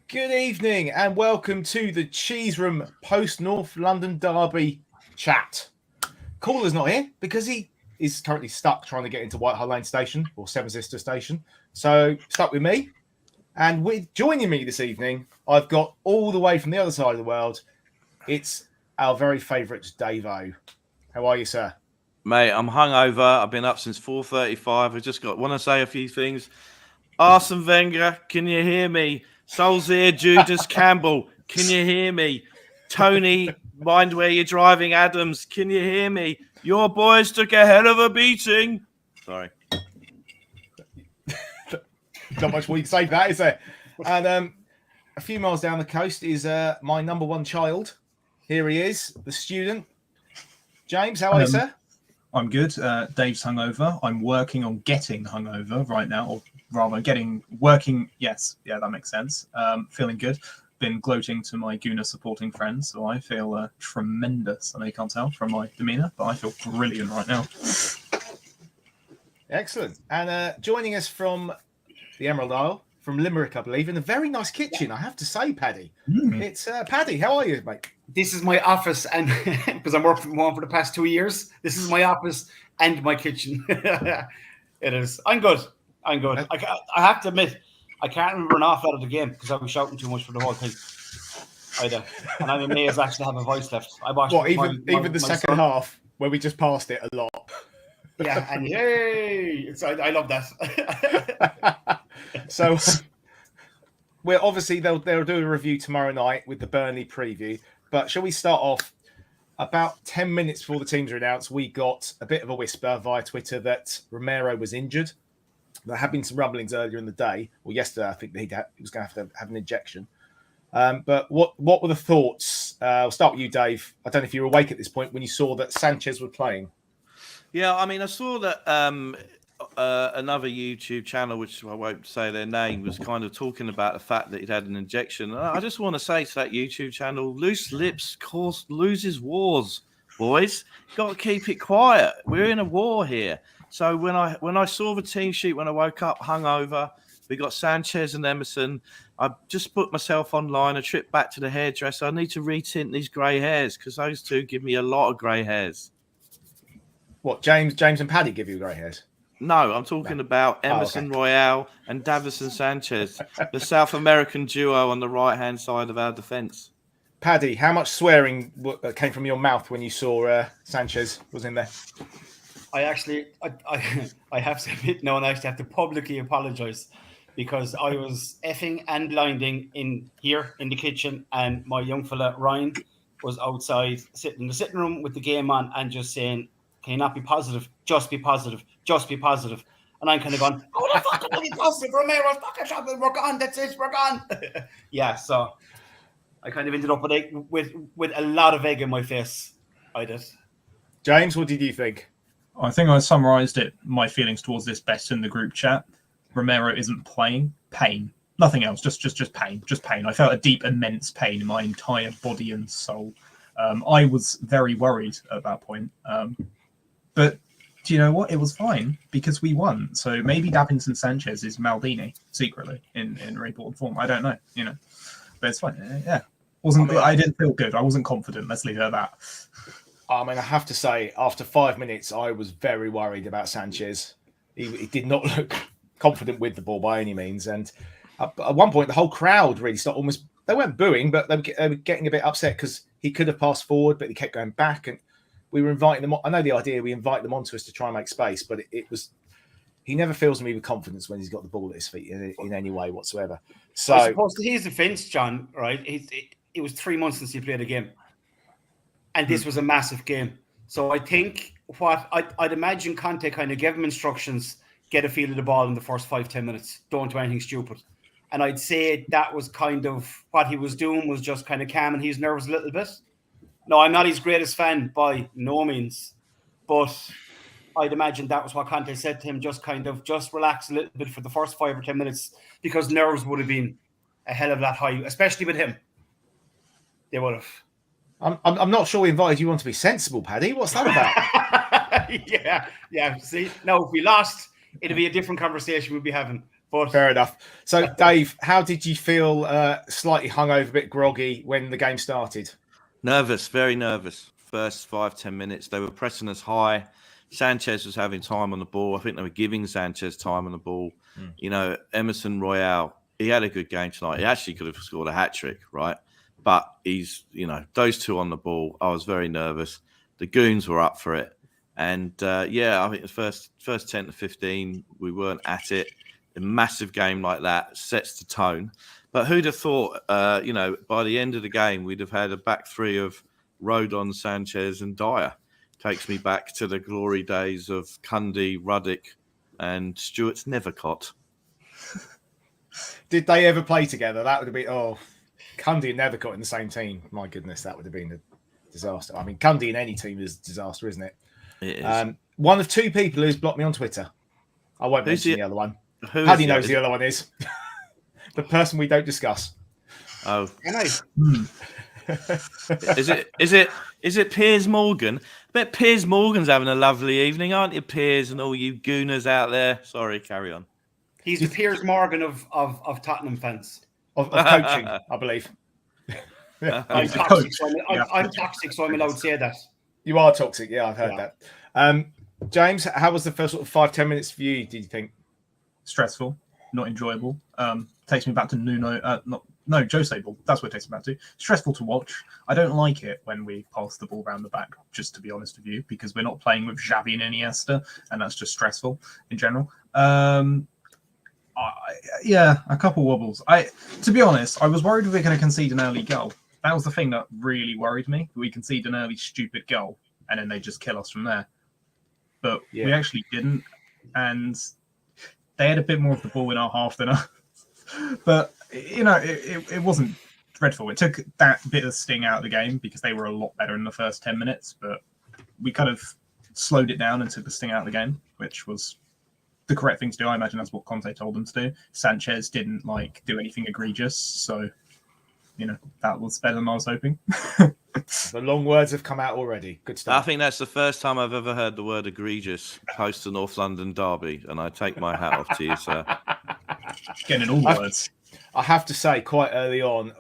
Good evening and welcome to the Cheese Room post North London Derby chat. Caller's not here because he is currently stuck trying to get into Whitehall Lane Station or Seven Sister Station. So stuck with me. And with joining me this evening, I've got all the way from the other side of the world. It's our very favourite Dave-O. How are you, sir? Mate, I'm hungover. I've been up since 4:35. I just want to say a few things. Arsene Wenger, can you hear me? Solskjaer, Judas Campbell, can you hear me? Tony, mind where you're driving, Adams, can you hear me? Your boys took a hell of a beating. Sorry. Not much more you can say to that, is there? And a few miles down the coast is my number one child. Here he is, the student. James, how are you, sir? I'm good. Dave's hungover. I'm working on getting hungover right now, or rather working. Yes, yeah, that makes sense. Feeling good. Been gloating to my Guna supporting friends, so I feel tremendous. I know you can't tell from my demeanour, but I feel brilliant right now. Excellent. And joining us from the Emerald Isle, from Limerick, I believe, in a very nice kitchen, I have to say, Paddy. It's Paddy. How are you, mate? This is my office, and because I'm working from home for the past 2 years, this is my office and my kitchen. It is. I'm good. I have to admit, I can't remember an awful lot of the game because I was shouting too much for the whole thing. And I'm amazed I actually have a voice left. I watched even the second half where we just passed it a lot. Yeah, and yay! I love that. So we're obviously they'll do a review tomorrow night with the Burnley preview. But shall we start off? About 10 minutes before the teams are announced, we got a bit of a whisper via Twitter that Romero was injured. There had been some rumblings earlier in the day, or yesterday, I think that he was going to have an injection. But what were the thoughts? I'll start with you, Dave. I don't know if you were awake at this point when you saw that Sanchez was playing. Yeah, I mean, I saw that another YouTube channel, which I won't say their name, was kind of talking about the fact that he'd had an injection. And I just want to say to that YouTube channel, loose lips loses wars, boys. Got to keep it quiet. We're in a war here. So when I saw the team sheet when I woke up hungover, we got Sanchez and Emerson. I just put myself online, a trip back to the hairdresser. I need to retint these grey hairs because those two give me a lot of grey hairs. What, James and Paddy give you grey hairs? No, I'm talking about Emerson Royale and Davison Sanchez, the South American duo on the right-hand side of our defence. Paddy, how much swearing came from your mouth when you saw Sanchez was in there? I have to admit now, and I actually have to publicly apologise because I was effing and blinding in here in the kitchen, and my young fella Ryan was outside sitting in the sitting room with the game on and just saying, "Can you not be positive? Just be positive. Just be positive." And I'm kind of going, "Oh, the fuck can be positive? Romero's fucking shot. We're gone. That's it. We're gone." Yeah, so I kind of ended up with a lot of egg in my face. I did. James, what did you think? I think I summarised my feelings towards this best in the group chat. Romero isn't playing. Pain. Nothing else. Just pain. Just pain. I felt a deep, immense pain in my entire body and soul. I was very worried at that point. But do you know what? It was fine because we won. So maybe Davinson Sanchez is Maldini secretly in reported form. I don't know, but it's fine. Yeah, I didn't feel good. I wasn't confident. Let's leave it at that. I mean, I have to say, after 5 minutes, I was very worried about Sanchez. He did not look confident with the ball by any means. And at one point, the whole crowd really started almost. They weren't booing, but they were getting a bit upset because he could have passed forward, but he kept going back and. We were inviting them. I know the idea. We invite them onto us to try and make space, but it was. He never fills me with confidence when he's got the ball at his feet in any way whatsoever. So, I suppose to his defence, John, right? It was 3 months since he played a game, and this was a massive game. So I think what I'd imagine Conte kind of gave him instructions: get a feel of the ball in the first 5-10 minutes. Don't do anything stupid. And I'd say that was kind of what he was doing, was just kind of calming his nerves a little bit. No, I'm not his greatest fan by no means, but I'd imagine that was what Conte said to him, just relax a little bit for the first 5 or 10 minutes because nerves would have been a hell of a lot high, especially with him. They would have. I'm not sure we invited you on to be sensible, Paddy. What's that about? Yeah. See, no, if we lost, it'd be a different conversation we'd be having. But Fair enough. So, Dave, how did you feel? Slightly hungover, a bit groggy when the game started. Nervous, very nervous. First 5-10 minutes, they were pressing us high. Sanchez was having time on the ball. I think they were giving Sanchez time on the ball. You know, Emerson Royale, he had a good game tonight. He actually could have scored a hat-trick, right? But he's, you know, those two on the ball, I was very nervous. The goons were up for it. And, I think the first 10 to 15, we weren't at it. A massive game like that sets the tone. But who'd have thought, by the end of the game, we'd have had a back three of Rodon, Sanchez and Dyer. Takes me back to the glory days of Cundy, Ruddock and Stuart's Nethercott. Did they ever play together? That would have been, Cundy and Nethercott in the same team. My goodness, that would have been a disaster. I mean, Cundy in any team is a disaster, isn't it? It is. One of two people who's blocked me on Twitter. I won't mention the other one. How do you know who the other one is? The person we don't discuss. Oh. nice. Is it Piers Morgan? I bet Piers Morgan's having a lovely evening, aren't you, Piers, and all you gooners out there? Sorry, carry on. He's the Piers Morgan of Tottenham fans. Of coaching, I believe. I'm toxic, I'm toxic, so I'm allowed to say that. You are toxic, yeah, I've heard that. James, how was the first sort of 5-10 minutes for you, did you think? Stressful, not enjoyable. Takes me back to Jose ball. That's what it takes me back to. Stressful to watch. I don't like it when we pass the ball around the back, just to be honest with you, because we're not playing with Xavi and Iniesta, and that's just stressful in general. A couple wobbles. To be honest, I was worried we were going to concede an early goal. That was the thing that really worried me. We concede an early stupid goal, and then they just kill us from there. But we actually didn't, and they had a bit more of the ball in our half than us. But, it wasn't dreadful. It took that bit of sting out of the game because they were a lot better in the first 10 minutes. But we kind of slowed it down and took the sting out of the game, which was the correct thing to do. I imagine that's what Conte told them to do. Sanchez didn't, do anything egregious. So, that was better than I was hoping. The long words have come out already. Good stuff. I think that's the first time I've ever heard the word egregious post the North London derby, and I take my hat off to you, sir. Getting all the words. I have to say, quite early on,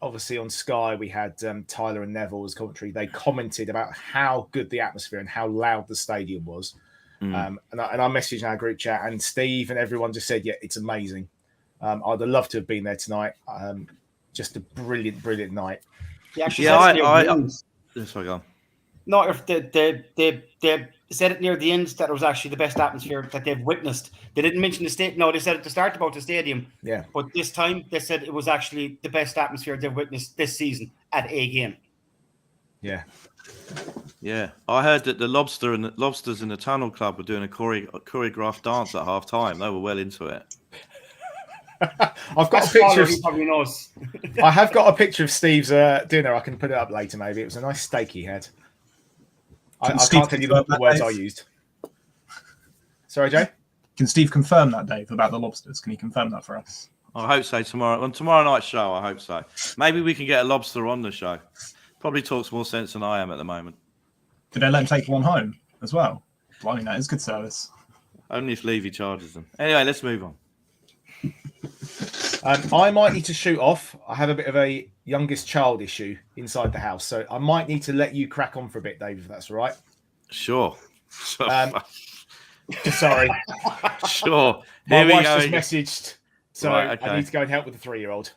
obviously on Sky, we had Tyler and Neville as commentary. They commented about how good the atmosphere and how loud the stadium was. And I messaged in our group chat, and Steve and everyone just said, yeah, it's amazing. I'd have loved to have been there tonight. Just a brilliant, brilliant night. Sorry, go on. No, if they said it near the end that it was actually the best atmosphere that they've witnessed. They didn't mention the state. No, they said at the start about the stadium. Yeah. But this time they said it was actually the best atmosphere they've witnessed this season at a game. Yeah. Yeah, I heard that the lobsters in the Tunnel Club were doing a choreographed dance at half time. They were well into it. I've got a picture of. He probably knows. I have got a picture of Steve's dinner. I can put it up later. Maybe it was a nice steak he had. I can't tell you the words I used. Sorry, Jay. Can Steve confirm that, Dave, about the lobsters? Can he confirm that for us? I hope so tomorrow. On tomorrow night's show, I hope so. Maybe we can get a lobster on the show. Probably talks more sense than I am at the moment. Did they let him take one home as well? Blimey, that is good service. Only if Levy charges them. Anyway, let's move on. I might need to shoot off. I have a bit of a youngest child issue inside the house, so I might need to let you crack on for a bit, Dave, if that's all right. Sure. Sorry. Sure. My wife's just messaged, so right, okay. I need to go and help with the 3-year-old.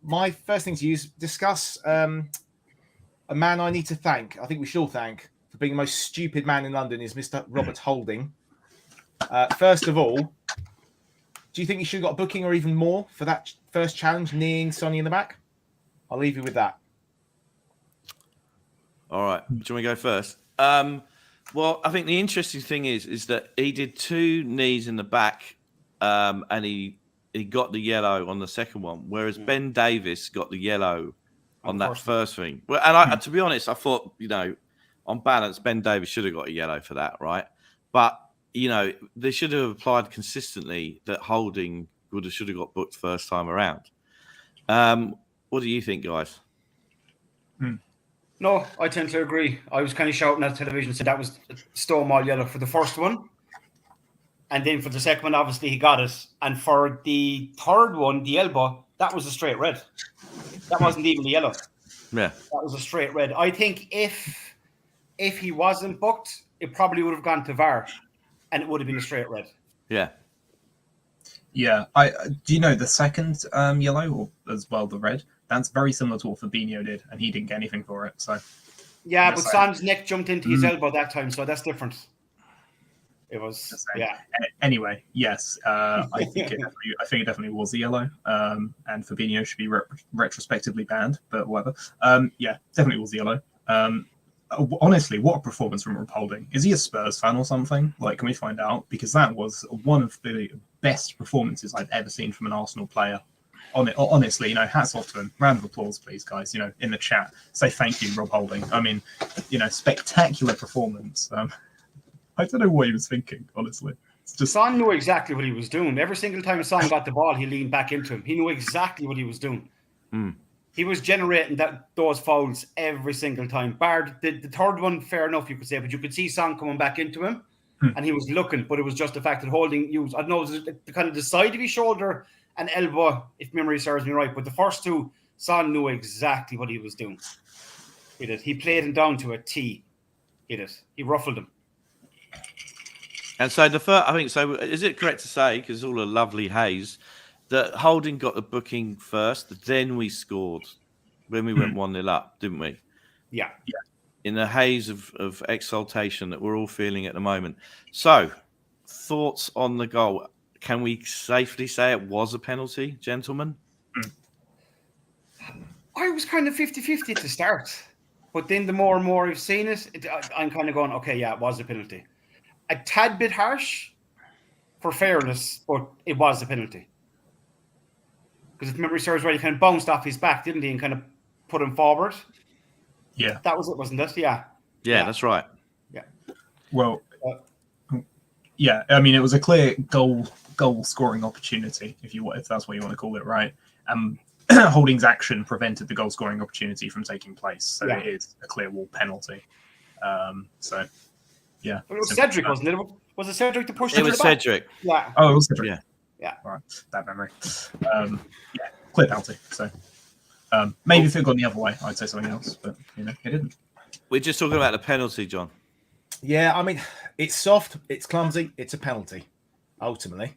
My first thing to discuss a man I need to thank. I think we should all thank for being the most stupid man in London is Mr. Robert Holding. First of all, do you think he should have got a booking or even more for that first challenge, kneeing Sonny in the back? I'll leave you with that. All right. Do you want me to go first? Well, I think the interesting thing is that he did 2 knees in the back, and he got the yellow on the second one, whereas Ben Davis got the yellow on that first thing. Well, and to be honest, I thought, on balance, Ben Davis should have got a yellow for that, right? But they should have applied consistently that Holding should have got booked first time around. What do you think, guys? No, I tend to agree. I was kind of shouting at the television, said that was Stonewall yellow for the first one. And then for the second one, obviously he got it. And for the third one, the elbow, that was a straight red. That wasn't even the yellow. Yeah. That was a straight red. I think if he wasn't booked, it probably would have gone to VAR, and it would have been a straight red. Yeah. Yeah. Do you know the second yellow, or as well the red? That's very similar to what Fabinho did, and he didn't get anything for it. So yeah, but Son's neck jumped into his elbow that time, so that's different. It was, yeah. Anyway, yes, I think it definitely was the yellow, and Fabinho should be retrospectively banned, but whatever. Yeah, definitely was the yellow. Honestly, what a performance from Holding. Is he a Spurs fan or something? Like, can we find out? Because that was one of the best performances I've ever seen from an Arsenal player. Honestly, hats off to him. Round of applause, please, guys. In the chat, say thank you, Rob Holding. I mean, spectacular performance. I don't know what he was thinking, honestly. It's just Son knew exactly what he was doing. Every single time Son got the ball, he leaned back into him. He knew exactly what he was doing. He was generating those fouls every single time. Bar the third one, fair enough, you could say, but you could see Son coming back into him, and he was looking, but it was just the fact that Holding used, I don't know, it was the kind of the side of his shoulder and elbow, if memory serves me right. But the first two, Son knew exactly what he was doing. He did. He played him down to a T. He did. He ruffled him. And so I think so. Is it correct to say, because it's all a lovely haze, that Holding got the booking first, then we scored when we went 1-0 up, didn't we? Yeah. In the haze of exaltation that we're all feeling at the moment. So, thoughts on the goal? Can we safely say it was a penalty, gentlemen? I was kind of 50-50 to start. But then the more and more I've seen it, I'm kind of going, okay, yeah, it was a penalty. A tad bit harsh, for fairness, but it was a penalty. Because if memory serves right, he kind of bounced off his back, didn't he, and kind of put him forward. Yeah. That was it, wasn't it? Yeah. Yeah, that's right. Yeah. Well, yeah, I mean, it was a clear goal scoring opportunity, if that's what you want to call it, right? Holding's action prevented the goal scoring opportunity from taking place, so it is a clear wall penalty. So, yeah. But it was Cedric, wasn't it? Was it Cedric to push it? It was Cedric. Yeah. Oh, it was Cedric. Yeah. All right, bad memory. Yeah, clear penalty. So, maybe if it had gone the other way, I'd say something else, but it didn't. We're just talking about the penalty, John. Yeah, I mean, it's soft, it's clumsy, it's a penalty, ultimately.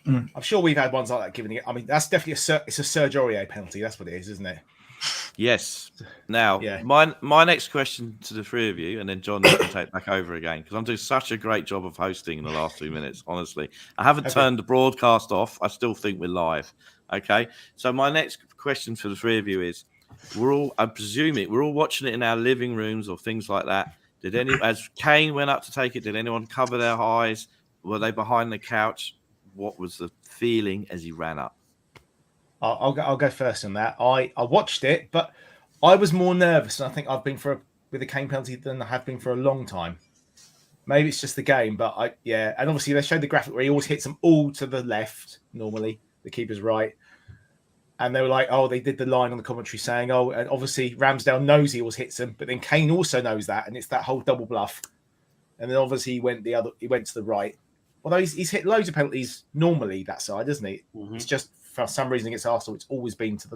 I'm sure we've had ones like that giving it. I mean, that's definitely it's a Serge Aurier penalty. That's what it is, isn't it? Yes. Now, Yeah. my next question to the three of you, and then John can take back over again, because I'm doing such a great job of hosting in the last 2 minutes, honestly. I haven't turned the broadcast off. I still think we're live. Okay? So my next question for the three of you is, I'm presuming, we're all watching it in our living rooms or things like that. As Kane went up to take it, did anyone cover their eyes? Were they behind the couch? What was the feeling as he ran up? I'll go first on that. I watched it, but I was more nervous, and I think I've been with a Kane penalty than I have been for a long time. Maybe it's just the game, but and obviously they showed the graphic where he always hits them all to the left. Normally, the keeper's right, and they were like, "Oh, they did the line on the commentary saying, oh, and obviously Ramsdale knows he always hits him, but then Kane also knows that, and it's that whole double bluff." And then obviously he went to the right. Although he's hit loads of penalties normally that side, isn't he? Mm-hmm. It's just for some reason against Arsenal, it's always been to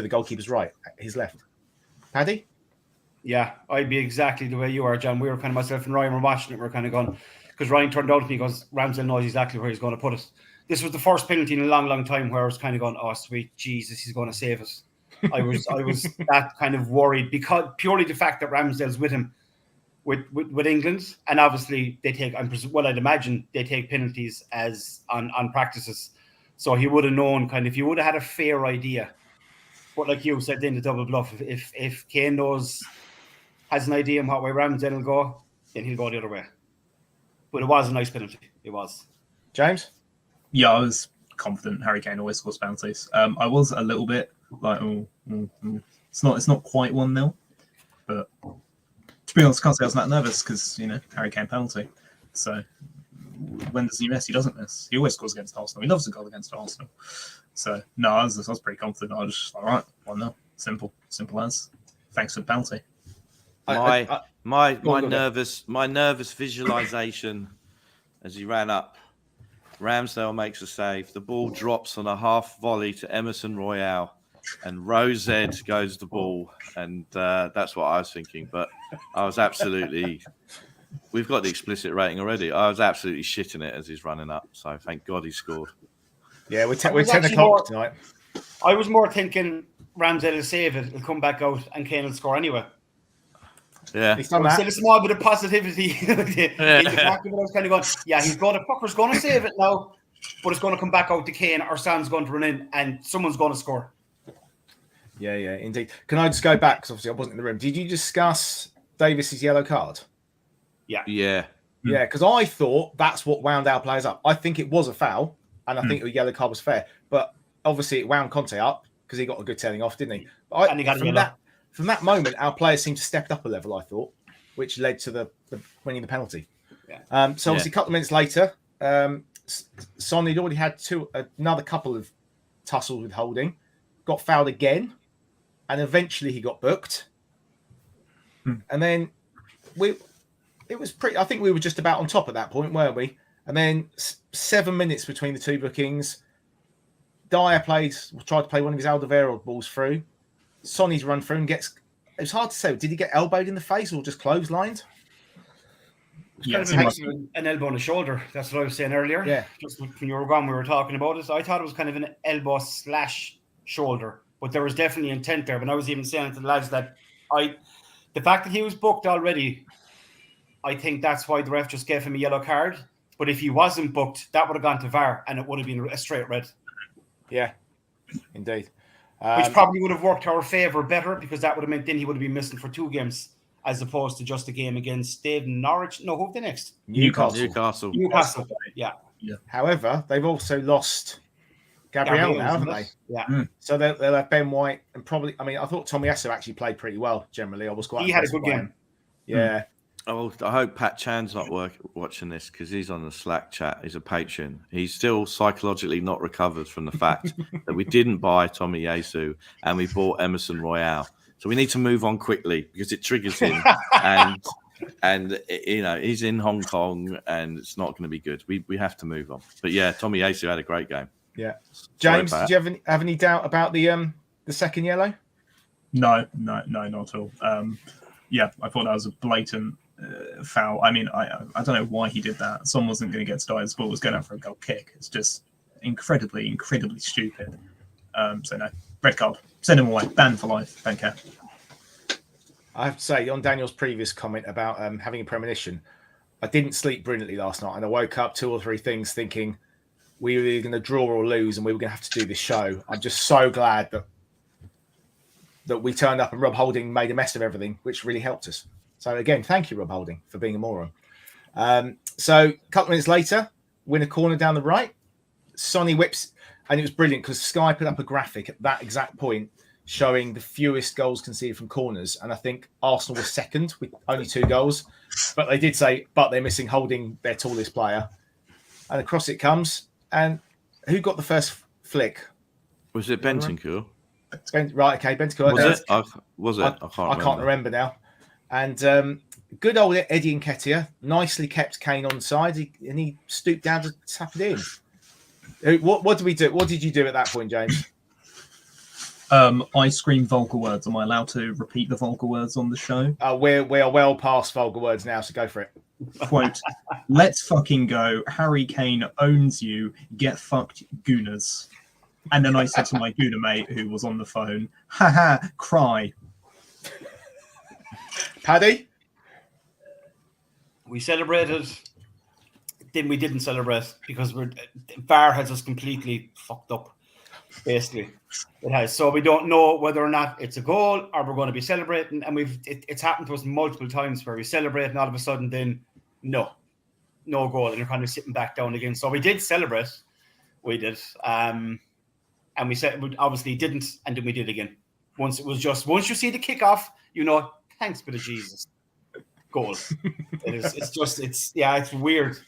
the goalkeeper's right, his left. Paddy? Yeah, I'd be exactly the way you are, John. We were kind of, myself and Ryan were watching it. We were kind of going, because Ryan turned out to me and goes, Ramsdale knows exactly where he's going to put it. This was the first penalty in a long, long time where I was kind of going, oh, sweet Jesus, he's going to save us. I was that kind of worried, because purely the fact that Ramsdale's with him, with England, and obviously they take, I'd imagine they take penalties as on practices. So he would have known, kind of, he would have had a fair idea. But like you said, then the double bluff, if Kane has an idea on what way Ramsdale will go, then he'll go the other way. But it was a nice penalty. It was. James? Yeah, I was confident Harry Kane always scores penalties. I was a little bit like, it's not quite 1-0, but to be honest, I can't say I was that nervous because, Harry Kane penalty. So when does he miss? He doesn't miss. He always scores against Arsenal. He loves a goal against Arsenal. So no, I was pretty confident. I was just like, all right, 1-0. Simple as. Thanks for the penalty. My nervous visualization as he ran up Ramsdale makes a save. The ball drops on a half volley to Emerson Royale, and Rose Ed goes the ball. And that's what I was thinking. But I was absolutely. We've got the explicit rating already. I was absolutely shitting it as he's running up. So thank God he scored. Yeah, we're 10 actually o'clock tonight. I was more thinking Ramsdale will save it, he'll come back out, and Kane will score anyway. Yeah. He's done Still that. a small bit of positivity in the back of it. I was kind of going, yeah, fucker's going to save it now, but it's going to come back out to Kane, or Sam's going to run in, and someone's going to score. Yeah, indeed. Can I just go back? Because obviously I wasn't in the room. Did you discuss Davis's yellow card? Yeah. Yeah, because I thought that's what wound our players up. I think it was a foul, and I think the yellow card was fair. But obviously it wound Conte up because he got a good telling off, didn't he? But And he got yellow. From that moment, our players seemed to step up a level, I thought, which led to the winning the penalty. Yeah. So obviously a couple of minutes later, Son had already had another couple of tussles with Holding, got fouled again, and eventually he got booked. And then it was pretty. I think we were just about on top at that point, weren't we? And then 7 minutes between the two bookings. Dyer tried to play one of his Alderweireld balls through. Sonny's run through and gets. It was hard to say. Did he get elbowed in the face or just clotheslined? Yeah, Kind of an elbow on the shoulder. That's what I was saying earlier. Yeah. Just when you were gone, we were talking about it. I thought it was kind of an elbow / shoulder, but there was definitely intent there. But I was even saying to the lads that the fact that he was booked already, I think that's why the ref just gave him a yellow card. But if he wasn't booked, that would have gone to VAR and it would have been a straight red. Yeah, indeed. Which probably would have worked to our favour better, because that would have meant then he would have been missing for 2 games as opposed to just a game against Norwich. No, who the next? Newcastle. Yeah. However, they've also lost Gabriel now, haven't they? Yeah. So they'll have Ben White and probably. I mean, I thought Tomiyasu actually played pretty well. Generally, I was quite. He had a good game. Yeah. Oh, I hope Pat Chan's not watching this, because he's on the Slack chat. He's a patron. He's still psychologically not recovered from the fact that we didn't buy Tomiyasu and we bought Emerson Royale. So we need to move on quickly because it triggers him, and he's in Hong Kong and it's not going to be good. We have to move on. But yeah, Tomiyasu had a great game. Yeah. James, did you have any doubt about the second yellow? No, not at all. Yeah, I thought that was a blatant foul. I mean, I don't know why he did that. Son wasn't going to get started. The ball was going out for a goal kick. It's just incredibly stupid. So no, red card. Send him away. Banned for life. Don't care. I have to say, on Daniel's previous comment about having a premonition, I didn't sleep brilliantly last night, and I woke up 2 or 3 things thinking we were either going to draw or lose, and we were going to have to do this show. I'm just so glad that we turned up and Rob Holding made a mess of everything, which really helped us. So again, thank you, Rob Holding, for being a moron. So a couple of minutes later, win a corner down the right. Sonny whips, and it was brilliant because Sky put up a graphic at that exact point showing the fewest goals conceded from corners. And I think Arsenal was second with only 2 goals. But they did say, but they're missing Holding, their tallest player. And across it comes. And who got the first flick? Was it Bentancur? Right, okay, Bentancur. Was it? I can't remember now. And good old Eddie Nketiah nicely kept Kane on side, and he stooped down to tap it in. What did we do? What did you do at that point, James? I scream vulgar words. Am I allowed to repeat the vulgar words on the show? We are well past vulgar words now, so go for it. Quote, let's fucking go. Harry Kane owns you. Get fucked, Gooners. And then I said to my Gooner mate who was on the phone, haha, cry. Paddy? We celebrated, then we didn't celebrate because VAR has us completely fucked up, basically. It has. So we don't know whether or not it's a goal or we're going to be celebrating. And it's happened to us multiple times where we celebrate and all of a sudden then no goal. And you're kind of sitting back down again. So we did celebrate. We did. And we said we obviously didn't, and then we did again. Once you see the kickoff, thanks be to Jesus. Goal. It's weird.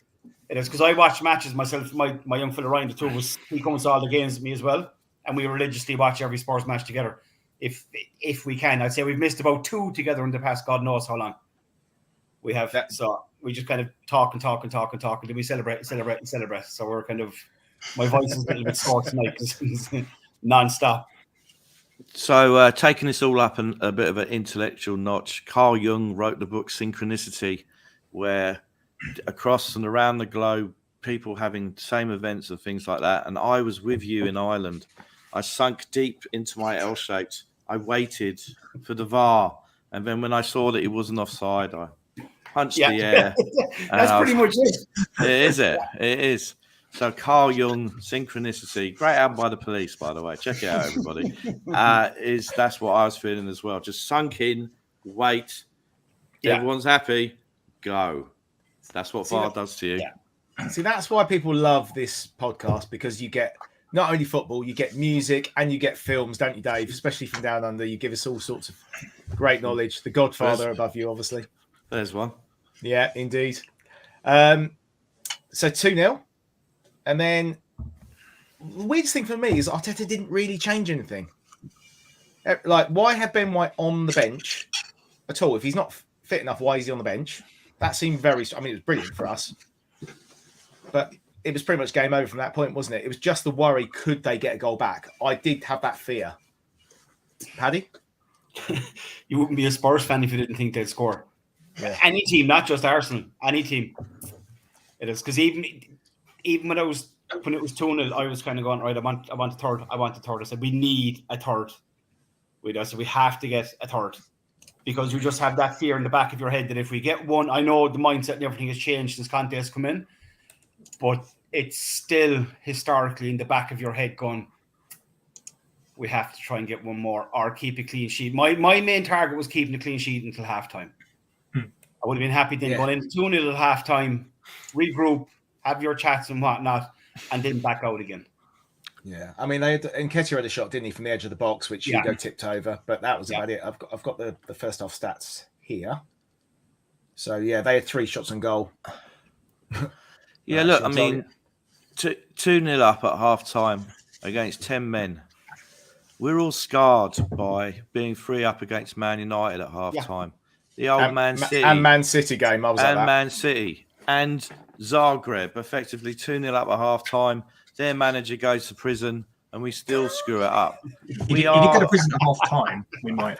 It is, because I watch matches myself. My young fella Ryan, he comes to all the games with me as well, and we religiously watch every Spurs match together. If we can, I'd say we've missed about 2 together in the past God knows how long. We have. So we just kind of talk and talk and talk and talk, and then we celebrate. So we're kind of, my voice is a little bit sore tonight because it's non-stop. So taking this all up and a bit of an intellectual notch, Carl Jung wrote the book Synchronicity, where across and around the globe, people having same events and things like that. And I was with you in Ireland. I sunk deep into my L-shaped. I waited for the VAR. And then when I saw that it wasn't offside, I punched the air. That's pretty much it. It is. So Carl Jung, Synchronicity, great album by the Police, by the way. Check it out, everybody. That's what I was feeling as well. Just sunk in, wait. Everyone's happy, go. That's what VAR does to you. Yeah. See, that's why people love this podcast, because you get not only football, you get music and you get films, don't you, Dave? Especially from down under. You give us all sorts of great knowledge. The Godfather above you, obviously. There's one. Yeah, indeed. So 2-0. And then the weirdest thing for me is Arteta didn't really change anything. Like, why have Ben White on the bench at all? If he's not fit enough, why is he on the bench? That seemed very... I mean, it was brilliant for us. But it was pretty much game over from that point, wasn't it? It was just the worry, could they get a goal back? I did have that fear. Paddy? You wouldn't be a Spurs fan if you didn't think they'd score. Yeah. Any team, not just Arsenal. Any team. It is. Because even when it was 2-0, I was kind of going, right, I want a third. I said, we need a third. I said, we have to get a third. Because you just have that fear in the back of your head that if we get one, I know the mindset and everything has changed since Conte has come in, but it's still historically in the back of your head going, we have to try and get one more or keep a clean sheet. My main target was keeping a clean sheet until halftime. I would have been happy then going into 2-0 at halftime, regroup, have your chats and whatnot, and then back out again. Yeah, I mean, Nketiah had a shot, didn't he, from the edge of the box, which Hugo tipped over, but that was about it. I've got the first half stats here. So yeah, they had 3 shots on goal. Yeah, look, I mean, 2-0 up at half time against 10 men. We're all scarred by being 3 up against Man United at half time. The old Man City. And Man City game, I was at that. And Man City. And Zagreb, effectively 2-0 up at half time. Their manager goes to prison, and we still screw it up. He did go to prison at half time. We might.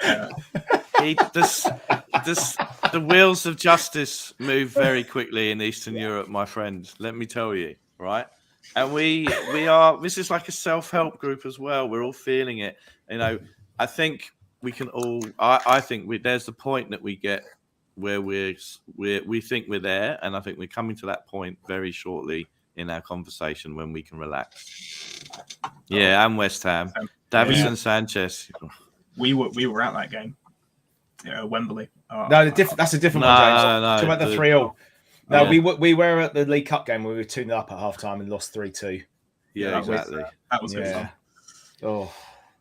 The wheels of justice move very quickly in Eastern Europe, my friend. Let me tell you, right? And we are. This is like a self-help group as well. We're all feeling it. You know, I think we can all. I think there's the point that we get where we think we're there, and I think we're coming to that point very shortly in our conversation when we can relax. Yeah, and West Ham, Davinson Sanchez. We were at that game. Wembley. No, that's a different one, James. No. Talking about the 3-0. No, we were at the League Cup game where we were 2-0 up at half time and lost 3-2. Yeah, exactly. That was good fun. Oh,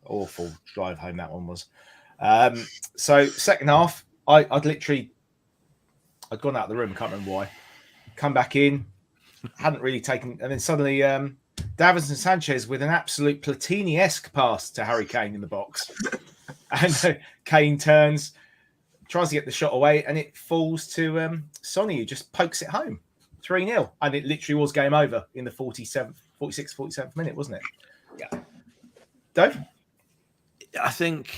awful drive home that one was. So second half, I'd gone out of the room, can't remember why. Come back in, hadn't really taken, and then suddenly Davinson Sanchez with an absolute Platini-esque pass to Harry Kane in the box. And Kane turns, tries to get the shot away, and it falls to Sonny, who just pokes it home. 3-0. And it literally was game over in the 47th minute, wasn't it? Yeah. Dave? I think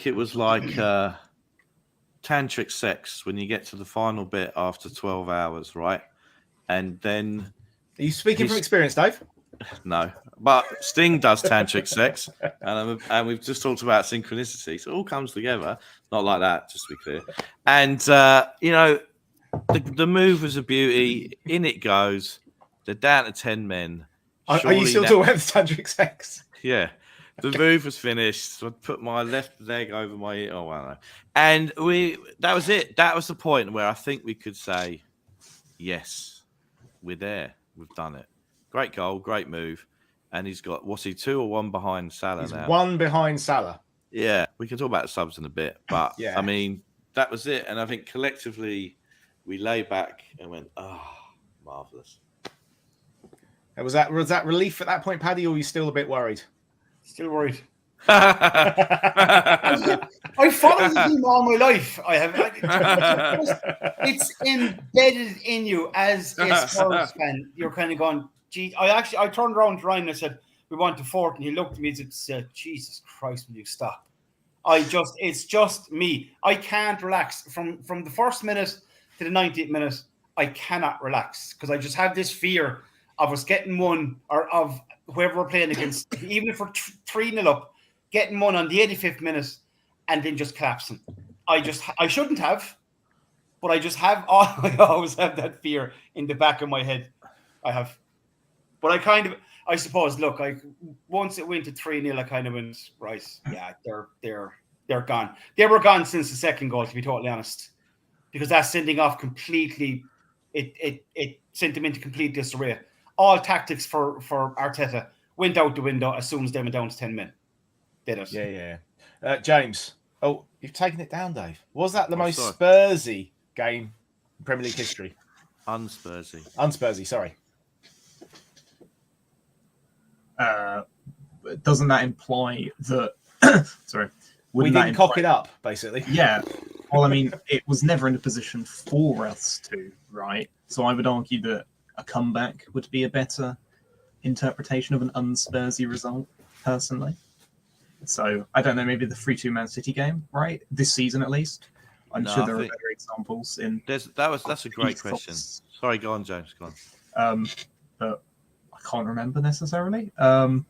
it was like tantric sex when you get to the final bit after 12 hours, right? And then... Are you speaking from experience, Dave? No, but Sting does tantric sex, and we've just talked about synchronicity, so it all comes together. Not like that, just to be clear. And the move was a beauty. In it goes. They're down to 10 men. Are you still talking about the tantric sex? Yeah, the move was finished. So I put my left leg over my ear. Oh wow! And that was it. That was the point where I think we could say, yes, we're there. We've done it. Great goal, great move. And he's got, what's he, 2 or 1 behind Salah now? 1 behind Salah. Yeah, we can talk about the subs in a bit. But, yeah. I mean, that was it. And I think collectively we lay back and went, marvellous. Was that relief at that point, Paddy, or were you still a bit worried? Still worried. I followed followed the team all my life. It's embedded in you as a Spurs fan. You're kind of going, gee, I turned around to Ryan and I said, we want to fourth, and he looked at me and said, Jesus Christ, will you stop? It's just me. I can't relax from the first minute to the 90th minute. I cannot relax because I just have this fear of us getting one, or of whoever we're playing against, even if we're 3-0 up, getting one on the 85th minute and then just collapsing. I shouldn't have, but I just have. I always have that fear in the back of my head. I have, but I suppose. Look, once it went to 3-0, I kind of went, right. Yeah, they're gone. They were gone since the second goal, to be totally honest, because that sending off completely. It sent them into complete disarray. All tactics for Arteta went out the window as soon as they went down to 10 men. Did it? Yeah. James, you've taken it down, Dave. Was that the most sorry. Spursy game in Premier League history? Unspursy, sorry. Doesn't that imply that? Sorry, we didn't cock it up, basically. Yeah. Well, I mean, it was never in a position for us to, right? So I would argue that a comeback would be a better interpretation of an unspursy result, personally. So I don't know, maybe the 3-2 Man City game, right? This season, at least. I'm sure there are better examples in. That's a great question. Sorry, go on, James. Go on. But I can't remember necessarily. Anyway,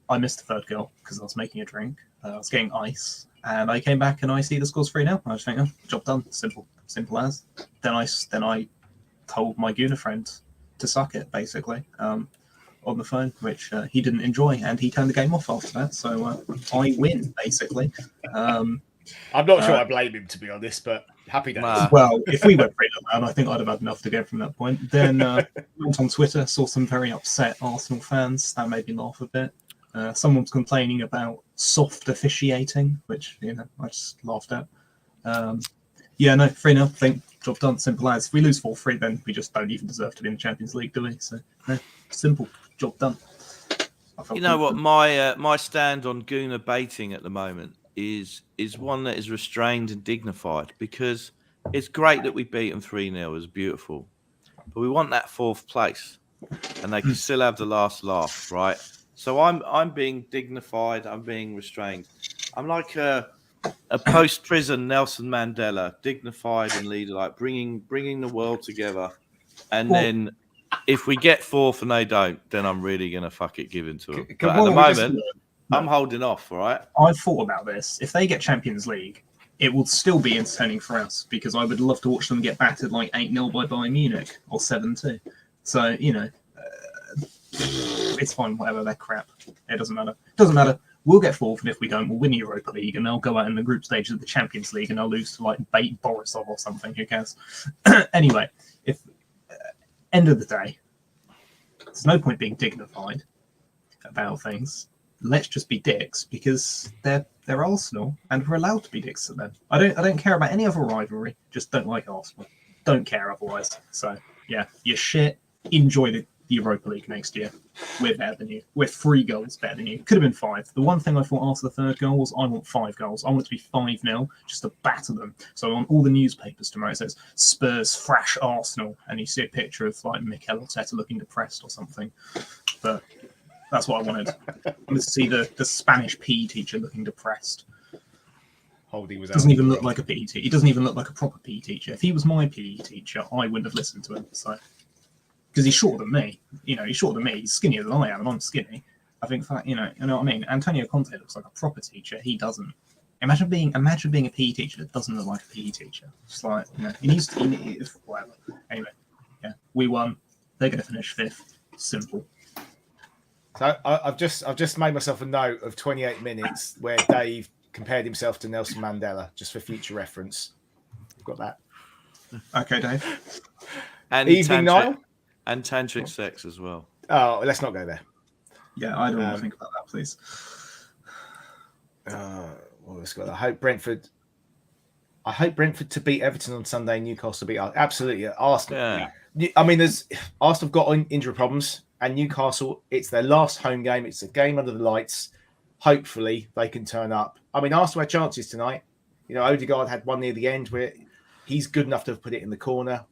I missed the third goal because I was making a drink. I was getting ice, and I came back and I see the score's 3-0. I was thinking, job done, simple as. Then I told my Guna friend to suck it, basically, on the phone, which he didn't enjoy, and he turned the game off after that. So I win, basically. I'm not sure I blame him, to be honest, but happy days. Well, if we went 3-0 down, I think I'd have had enough to go from that point. Then went on Twitter, saw some very upset Arsenal fans. That made me laugh a bit. Someone's complaining about soft officiating, which I just laughed at. 3-0. Think job done, simple as. If we lose 4-3, then we just don't even deserve to be in the Champions League, do we? So simple, job done. You know what? My stand on Guna baiting at the moment is one that is restrained and dignified, because it's great that we beat them 3-0. It's beautiful, but we want that fourth place, and they can still have the last laugh, right? So I'm being dignified. I'm being restrained. I'm like a post-prison Nelson Mandela, dignified and leader, like bringing the world together. And then if we get fourth and they don't, then I'm really gonna give in to them. But at the moment, I'm holding off. All right. I've thought about this. If they get Champions League, it will still be entertaining for us, because I would love to watch them get battered like 8-0 by Bayern Munich or 7-2. So it's fine, whatever, they're crap. It doesn't matter. We'll get fourth, and if we don't, we'll win the Europa League, and they'll go out in the group stages of the Champions League, and they'll lose to like Bate Borisov or something. Who cares? Anyway, if end of the day, there's no point being dignified about things. Let's just be dicks, because they're Arsenal, and we're allowed to be dicks to them. I don't care about any other rivalry. Just don't like Arsenal. Don't care otherwise. So yeah, you're shit. Enjoy the Europa League next year. We're better than you. We're 3 goals better than you. Could have been 5. The one thing I thought after the third goal was I want 5 goals. I want it to be 5-0 just to batter them. So on all the newspapers tomorrow it says Spurs thrash Arsenal, and you see a picture of like Mikel Arteta looking depressed or something. But that's what I wanted. I wanted to see the Spanish PE teacher looking depressed. Doesn't even look like a PE teacher. He doesn't even look like a proper PE teacher. If he was my PE teacher, I wouldn't have listened to him. So. Because he's shorter than me. He's shorter than me. He's skinnier than I am, and I'm skinny. I think that, you know what I mean? Antonio Conte looks like a proper teacher. He doesn't. Imagine being a PE teacher that doesn't look like a PE teacher. Just like, he needs to, whatever. Anyway, yeah, we won. They're going to finish 5th. Simple. So I've just made myself a note of 28 minutes where Dave compared himself to Nelson Mandela, just for future reference. Got that? Okay, Dave. And Evening, Niall? And tantric sex as well. Oh, let's not go there. Yeah, I don't want to think about that, please. Let's go. I hope Brentford to beat Everton on Sunday. Newcastle beat absolutely Arsenal. Yeah. I mean, Arsenal have got injury problems, and Newcastle, it's their last home game. It's a game under the lights. hopefully they can turn up. I mean, Arsenal had chances tonight. You know, Odegaard had one near the end where he's good enough to have put it in the corner.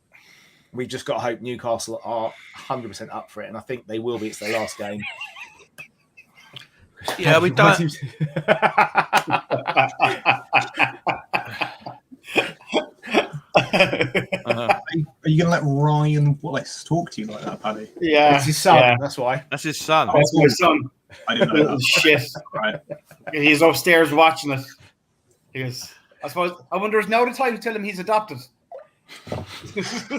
We've just got to hope Newcastle are 100% up for it, and I think they will be. It's their last game. Yeah, we don't. Are you going to let Ryan Wallace talk to you like that, Paddy? Yeah, it's his son. yeah. That's why. That's his son. That's my son. I didn't know Little that. shit. Right. He's upstairs watching it. He goes, I suppose. I wonder is now the time to tell him he's adopted. Is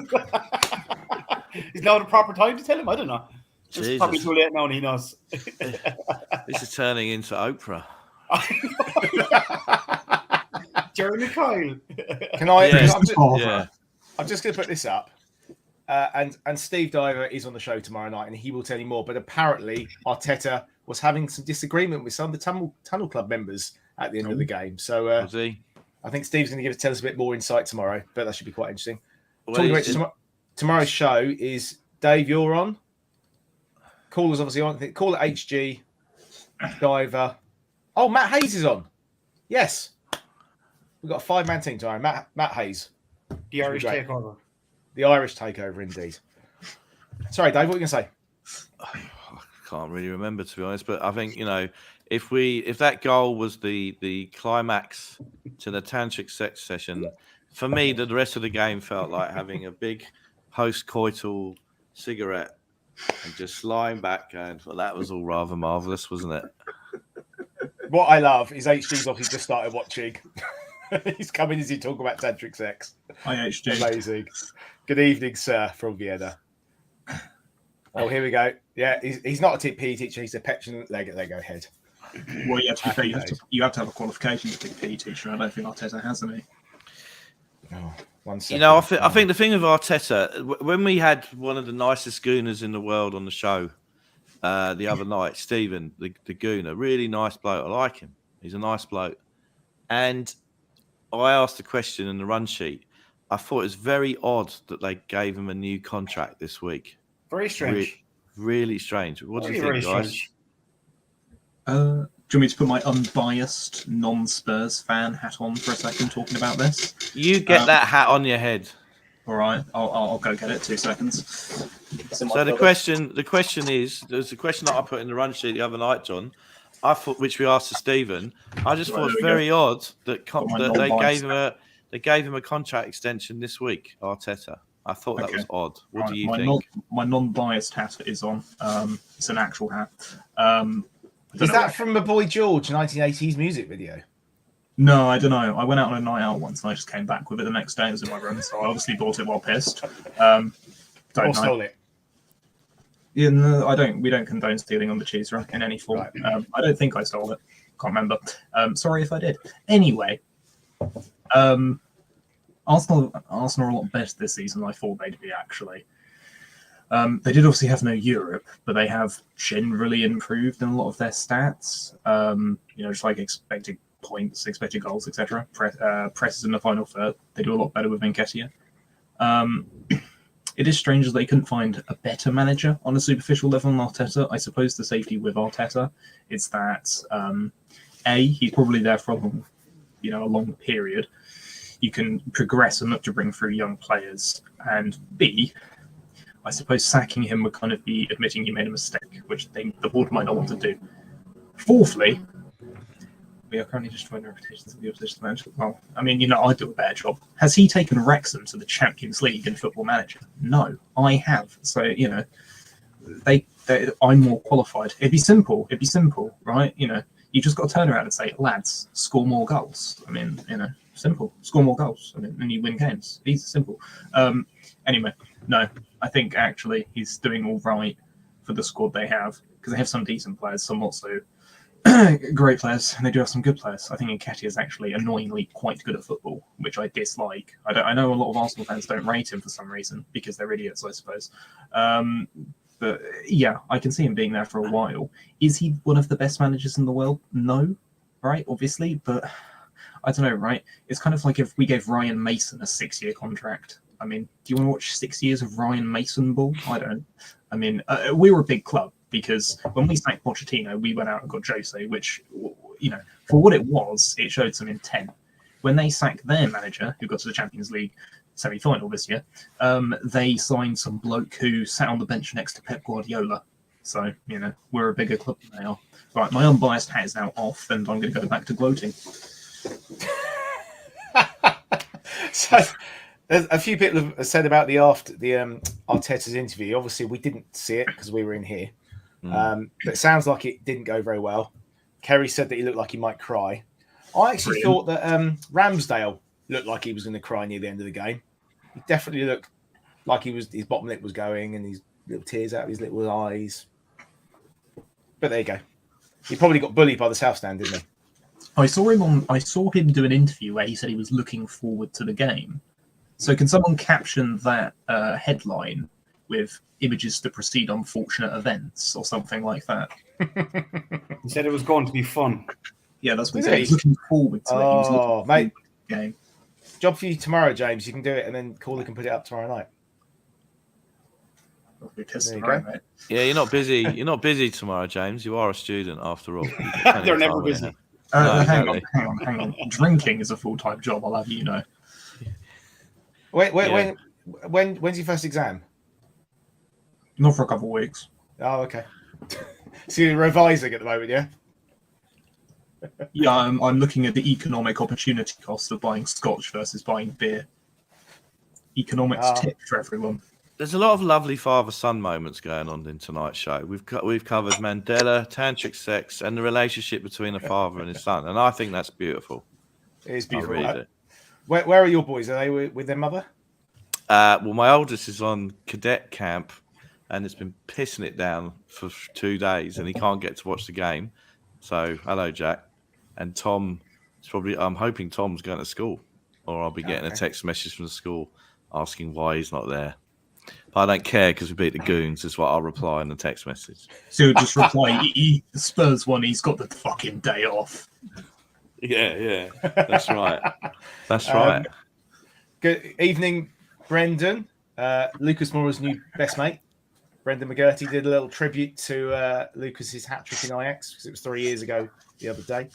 now the proper time to tell him? I don't know. It's Jesus. probably too late now, and he knows. This is turning into Oprah. Jeremy Kyle. Can I? Yeah. I'm just going to put this up. And Steve Diver is on the show tomorrow night, and he will tell you more. But apparently, Arteta was having some disagreement with some of the Tunnel Club members at the end of the game. So Was he? I think Steve's going to tell us a bit more insight tomorrow, but that should be quite interesting. Well, Talking about tomorrow's show is Dave, you're on. Caller's obviously on. Call it HG, Diver. Oh, Matt Hayes is on. Yes. We've got a 5-man team tomorrow. Matt Hayes. The Irish great. takeover. The Irish takeover, indeed. Sorry, Dave, what were you going to say? I can't really remember, to be honest, but I think, you know, if that goal was the climax to the tantric sex session, for me, the rest of the game felt like having a big post-coital cigarette and just lying back going, well, that was all rather marvellous, wasn't it? What I love is HG's obviously just started watching. He's coming as you talk about tantric sex. Hi, HG. Amazing. Good evening, sir, from Vienna. Oh, here we go. Yeah, he's not a PE teacher. He's a petulant Lego head. Well, yeah, to be fair, you have to have a qualification to be a PE teacher. I don't think Arteta has any. Oh, 1 second. You know, I think the thing with Arteta, when we had one of the nicest gooners in the world on the show the other night, Stephen, the gooner, really nice bloke. I like him. He's a nice bloke. And I asked a question in the run sheet. I thought it was very odd that they gave him a new contract this week. Very strange. Really strange. What do you think, guys? Do you want me to put my unbiased non-Spurs fan hat on for a second talking about this? You get that hat on your head. All right, I'll go get it. 2 seconds. So the question is, there's a question that I put in the run sheet the other night, John. I thought, which we asked to Stephen. I just thought it was very odd that they gave him a contract extension this week. Arteta. I thought that was odd. What do you think? My non-biased hat is on. It's an actual hat. Is that from my boy George, 1980s music video? No, I don't know. I went out on a night out once and I just came back with it the next day. It was in my room, so I obviously bought it while pissed. Or stole it? Yeah, no, I don't. We don't condone stealing on the cheese rack in any form. Right. I don't think I stole it. Can't remember. Sorry if I did. Anyway, Arsenal are a lot better this season than I thought they'd be, actually. They did obviously have no Europe, but they have generally improved in a lot of their stats. Just like expected points, expected goals, etc. Presses in the final third. They do a lot better with Nketiah. It is strange that they couldn't find a better manager on a superficial level than Arteta. I suppose the safety with Arteta is that he's probably there for a long period. You can progress and look to bring through young players, and B, I suppose sacking him would kind of be admitting you made a mistake, which the board might not want to do. Fourthly, we are currently destroying the reputations of the opposition manager. Well, I mean, I'd do a better job. Has he taken Wrexham to the Champions League in Football Manager? No, I have. So, I'm more qualified. It'd be simple, right? You just got to turn around and say, lads, score more goals. I mean, simple. Score more goals. I mean, and you win games. Easy, simple. Anyway, no, I think actually he's doing all right for the squad they have, because they have some decent players, some not so great players, and they do have some good players. I think Nketiah is actually annoyingly quite good at football, which I dislike. I know a lot of Arsenal fans don't rate him for some reason, because they're idiots, I suppose. But yeah, I can see him being there for a while. Is he one of the best managers in the world? No, right? Obviously, but I don't know, right? It's kind of like if we gave Ryan Mason a 6-year contract. I mean, do you want to watch 6 years of Ryan Mason ball? I don't. I mean, we were a big club, because when we sacked Pochettino, we went out and got Jose, which, for what it was, it showed some intent. When they sacked their manager, who got to the Champions League semi-final this year, they signed some bloke who sat on the bench next to Pep Guardiola. So, we're a bigger club than they are. Right, my unbiased hat is now off, and I'm going to go back to gloating. So, there's a few people have said about the Arteta's interview. Obviously, we didn't see it because we were in here. But it sounds like it didn't go very well. Kerry said that he looked like he might cry. I actually thought that Ramsdale looked like he was going to cry near the end of the game. He definitely looked like his bottom lip was going and his little tears out of his little eyes. But there you go. He probably got bullied by the South Stand, didn't he? I saw him do an interview where he said he was looking forward to the game. So can someone caption that headline with images to precede unfortunate events or something like that? He said it was going to be fun. Yeah, that's what he said. He's looking forward to it. He was looking forward mate. to the game. Job for you tomorrow, James. You can do it and then Caller can put it up tomorrow night. There you go. Mate. Yeah, you're not busy. You're not busy tomorrow, James. You are a student after all. They're never busy. Hang on. Drinking is a full-time job, I'll have you know. When's your first exam? Not for a couple of weeks. Oh, okay. So you're revising at the moment, yeah? Yeah, I'm looking at the economic opportunity cost of buying scotch versus buying beer. Economics tip for everyone. There's a lot of lovely father-son moments going on in tonight's show. We've covered Mandela, tantric sex, and the relationship between a father and his son, and I think that's beautiful. It is beautiful. I read it. Where are your boys? Are they with their mother? Well, my oldest is on cadet camp, and it's been pissing it down for 2 days, and he can't get to watch the game. So, hello, Jack. And Tom is I'm hoping Tom's going to school, or I'll be getting a text message from the school asking why he's not there. But I don't care because we beat the Goons, is what I'll reply in the text message. So just reply, Spurs won, he's got the fucking day off. Yeah. That's right. That's right. Good evening, Brendan. Lucas Moura's new best mate. Brendan McGurty did a little tribute to Lucas's hat-trick in Ajax because it was 3 years ago the other day.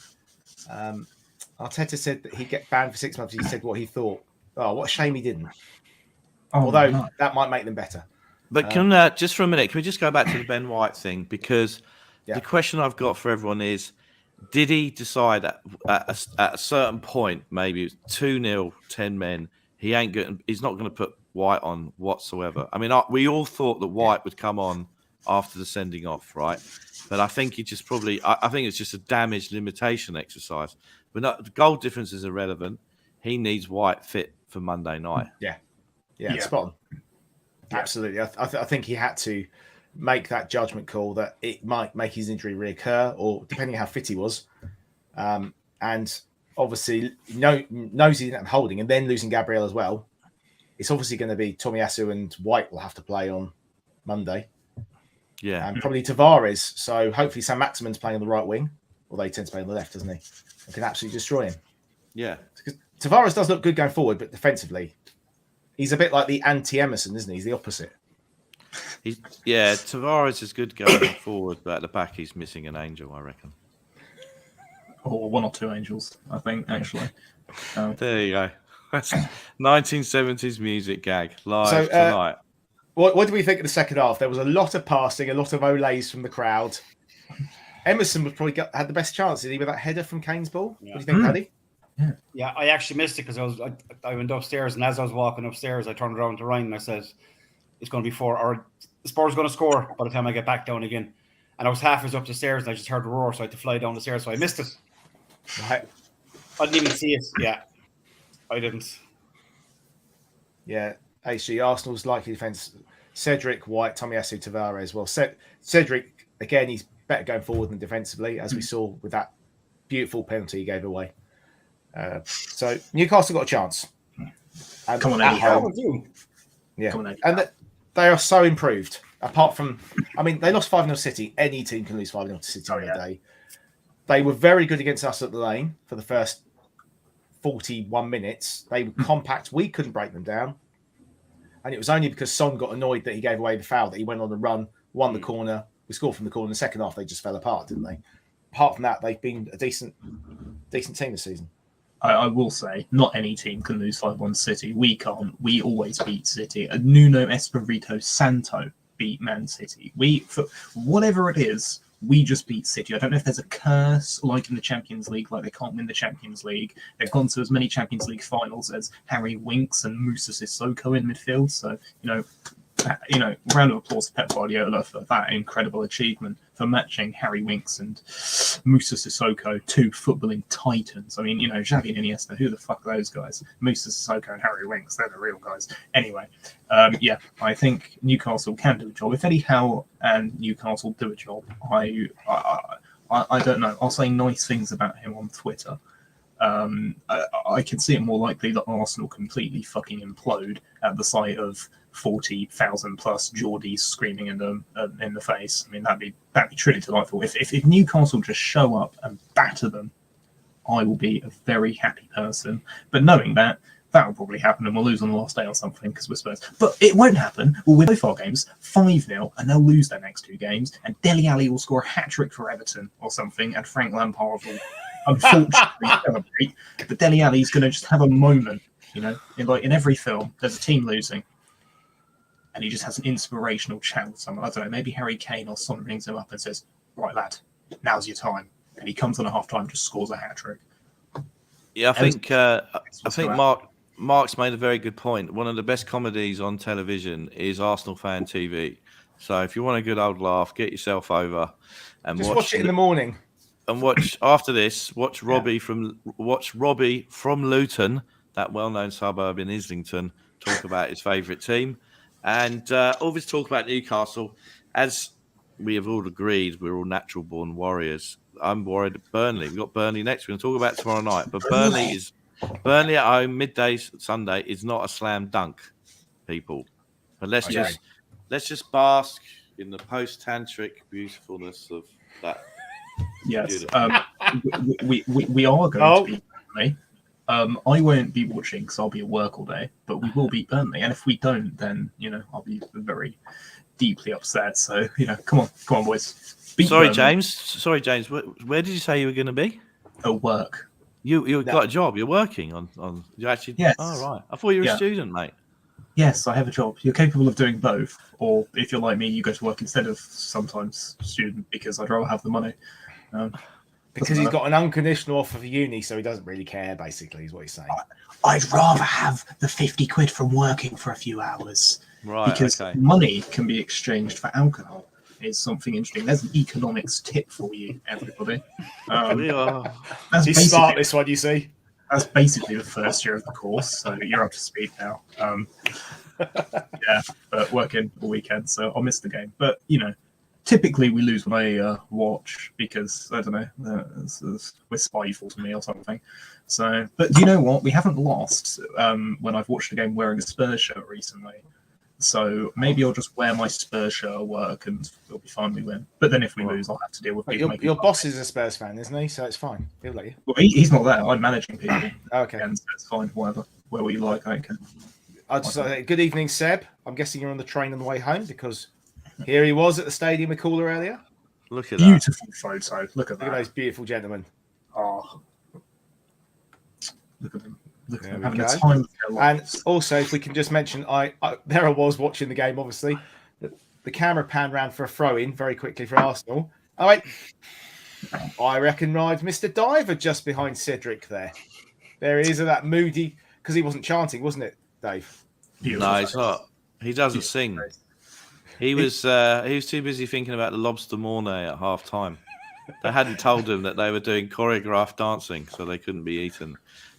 Arteta said that he'd get banned for 6 months. He said what he thought. Oh, what a shame he didn't. Although that might make them better. But just for a minute, can we just go back to the Ben White thing? Because the question I've got for everyone is, did he decide at a certain point, maybe 2-0, 10 men, he's not going to put White on whatsoever? I mean, we all thought that White would come on after the sending off, right? But I think he just I think it's just a damage limitation exercise. But the goal difference is irrelevant. He needs White fit for Monday night. Yeah, spot on. Absolutely. I think he had to make that judgment call that it might make his injury reoccur, or depending on how fit he was. And obviously, knows he didn't have holding, and then losing Gabriel as well. It's obviously going to be Tomiyasu and White will have to play on Monday. Yeah. And probably Tavares. So hopefully Sam Maximin's playing on the right wing, although he tends to play on the left, doesn't he? And can absolutely destroy him. Yeah. Because Tavares does look good going forward, but defensively, he's a bit like the anti-Emerson, isn't he? He's the opposite. Tavares is good going forward, but at the back he's missing an angel, I reckon. Or one or two angels, I think, actually. There you go. That's 1970s music gag live tonight. What do we think of the second half? There was a lot of passing, a lot of olays from the crowd. Emerson was probably had the best chance, did he, with that header from Kane's ball? Yeah. What do you think, Paddy? Yeah, I actually missed it because I went upstairs, and as I was walking upstairs, I turned around to Ryan and I said, "It's going to be 4, or the Spurs going to score by the time I get back down again." And I was halfway up the stairs, and I just heard a roar, so I had to fly down the stairs, so I missed it. Right. I didn't even see it. Yeah, I didn't. Yeah, actually, Arsenal's likely defence: Cedric, White, Tomiyasu, Tavares. Well, Cedric again, he's better going forward than defensively, as we saw with that beautiful penalty he gave away. So Newcastle got a chance. Come on, Eddie. Yeah, Come on, Eddie. and they are so improved. Apart from, I mean, they lost 5-0 City. Any team can lose 5-0 to City on a day. They were very good against us at the Lane for the first 41 minutes. They were compact. We couldn't break them down. And it was only because Son got annoyed that he gave away the foul that he went on the run, won the corner, we scored from the corner. In the second half, they just fell apart, didn't they? Apart from that, they've been a decent team this season. I will say, not any team can lose 5-1 City. We can't. We always beat City. Nuno Espirito Santo beat Man City. For whatever it is, we just beat City. I don't know if there's a curse like in the Champions League, like they can't win the Champions League. They've gone to as many Champions League finals as Harry Winks and Moussa Sissoko in midfield. So, round of applause to Pep Guardiola for that incredible achievement, for matching Harry Winks and Moussa Sissoko, two footballing titans. I mean, Xavi and Iniesta, who the fuck are those guys? Moussa Sissoko and Harry Winks, they're the real guys. Anyway, I think Newcastle can do a job. If Eddie Howe and Newcastle do a job, I don't know. I'll say nice things about him on Twitter. I can see it more likely that Arsenal completely fucking implode at the sight of 40,000 plus Geordies screaming in the face. I mean, that'd be truly delightful. If Newcastle just show up and batter them, I will be a very happy person. But knowing that will probably happen and we'll lose on the last day or something because we're Spurs. But it won't happen. We'll win both our games 5-0 and they'll lose their next two games. And Dele Alli will score a hat-trick for Everton or something and Frank Lampard will unfortunately celebrate. But Dele Alli's going to just have a moment, in every film, there's a team losing. And he just has an inspirational chat with someone. I don't know, maybe Harry Kane or someone rings him up and says, "Right, lad, now's your time." And he comes on a half-time, just scores a hat-trick. Yeah, I think Mark's made a very good point. One of the best comedies on television is Arsenal Fan TV. So if you want a good old laugh, get yourself over and just watch it in the morning. And watch after this. Watch Robbie from Luton, that well-known suburb in Islington, talk about his favourite team. And always talk about Newcastle. As we have all agreed, we're all natural-born warriors. I'm worried at Burnley. We've got Burnley next. We're going to talk about it tomorrow night. But Burnley at home, midday Sunday, is not a slam dunk, people. But let's just bask in the post-tantric beautifulness of that. Yes. We are going to beat Burnley. I won't be watching because I'll be at work all day, but we will beat Burnley. And if we don't, then, I'll be very deeply upset. So, come on, boys. Beat Sorry, Burnley. James. Where did you say you were going to be? At work. You got a job. You're working on. You actually. Yes. Oh right. I thought you were a student, mate. Yes, I have a job. You're capable of doing both, or if you're like me, you go to work instead of sometimes student because I'd rather have the money. Because he's got an unconditional offer for uni, so he doesn't really care, basically, is what he's saying. I'd rather have the 50 quid from working for a few hours. Right, because okay. money can be exchanged for alcohol. Is something interesting. There's an economics tip for you, everybody. He's smart, this one, you see. That's basically the first year of the course, so you're up to speed now. But working all weekend, so I'll miss the game. But, typically we lose when I watch because, I don't know, we're spiteful to me or something. So, but do you know what? We haven't lost when I've watched a game wearing a Spurs shirt recently. So maybe I'll just wear my Spurs shirt at work and it'll be fine, we win. But then if we lose, I'll have to deal with people. Your boss is a Spurs fan, isn't he? So it's fine. He'll let you. Well, he's not there. I'm managing people. Okay. And so it's fine, whatever. Wear what you like, I don't care. I'd say good evening, Seb. I'm guessing you're on the train on the way home because here he was at the stadium with Caller earlier. Look at beautiful photo. Look at that. Look at those beautiful gentlemen. Oh, look at them. Look at them There we having go. a time. And also, if we can just mention, there I was watching the game. Obviously, the camera pan round for a throw-in very quickly for Arsenal. Oh wait, I recognise Mr. Diver just behind Cedric there. There he is, at that moody because he wasn't chanting, wasn't it, Dave? No, he's not. He doesn't sing. He was too busy thinking about the lobster mornay at half time. They hadn't told him that they were doing choreographed dancing, so they couldn't be eaten.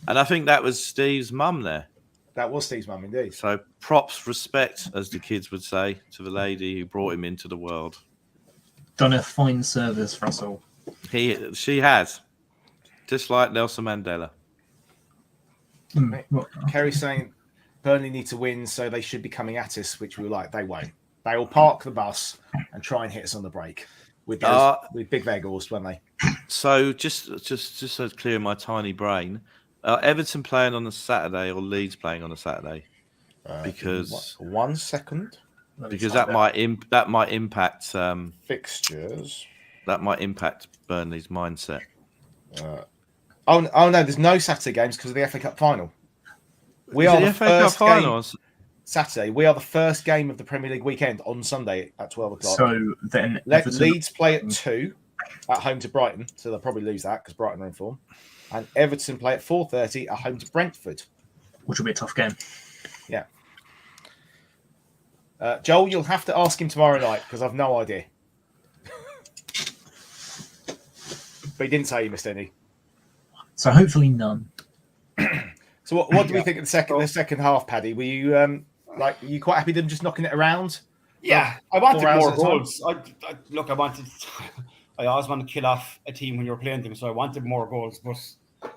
And I think that was Steve's mum there. That was Steve's mum, indeed. So props, respect, as the kids would say, to the lady who brought him into the world. Done a fine service for us all. She has, just like Nelson Mandela. Kerry's saying Burnley need to win, so they should be coming at us, which we were like. They won't. They will park the bus and try and hit us on the break with big Vegas, won't they? So just so it's clear in my tiny brain, Everton playing on a Saturday or Leeds playing on a Saturday? Because 1 second. because that might impact Fixtures. that might impact Burnley's mindset. Oh no, there's no Saturday games because of the FA Cup final. We Is are it the FA Cup first final? game Saturday. We are the first game of the Premier League weekend on Sunday at 12 o'clock. So then Leeds play at 2 at home to Brighton, so they'll probably lose that because Brighton are in form. And Everton play at 4:30 at home to Brentford, which will be a tough game. Yeah. Joel, you'll have to ask him tomorrow night because I've no idea. But he didn't say he missed any. So hopefully none. So what do we think of the second half, Paddy? Were you are you quite happy them just knocking it around? Yeah, I wanted more hours at a time? goals. I always want to kill off a team when you're playing them, so I wanted more goals, but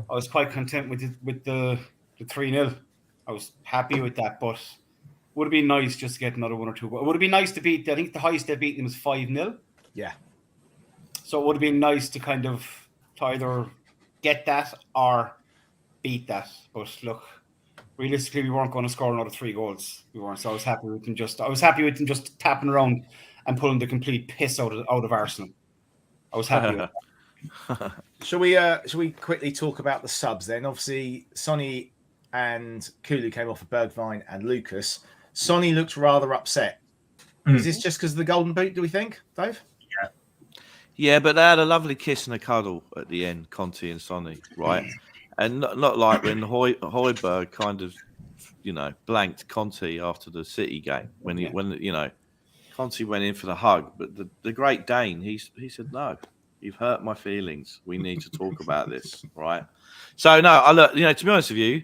I was quite content with the 3-0. I was happy with that, but would have been nice just to get another 1 or 2 goals. It would have been nice to beat. I think the highest they've beaten was 5-0. Yeah. So it would have been nice to kind of either get that or beat that. But look, realistically, we weren't going to score another 3 goals. We weren't. So I was happy with them just tapping around and pulling the complete piss out of Arsenal. I was happy with that. Shall we quickly talk about the subs then? Obviously, Sonny and Kulu came off of Bergwijn and Lucas. Sonny looked rather upset. Is this just because of the golden boot, do we think, Dave? Yeah, but they had a lovely kiss and a cuddle at the end, Conte and Sonny, right? And not like when Højbjerg kind of, blanked Conte after the City game when Conte went in for the hug, but the Great Dane, he said, no, you've hurt my feelings. We need to talk about this, right? So no, to be honest with you,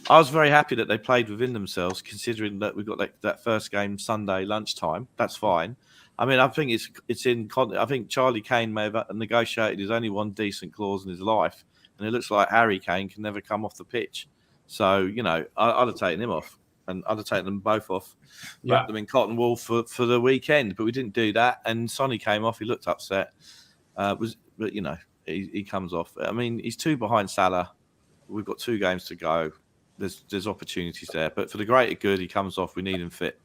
I was very happy that they played within themselves, considering that we've got that first game Sunday lunchtime. That's fine. I mean, I think it's in. I think Charlie Kane may have negotiated his only one decent clause in his life, and it looks like Harry Kane can never come off the pitch. So I'd have taken him off, and I'd have taken them both off, wrapped them in cotton wool for the weekend. But we didn't do that, and Sonny came off. He looked upset. He comes off. I mean, he's 2 behind Salah. We've got 2 games to go. There's opportunities there, but for the greater good, he comes off. We need him fit.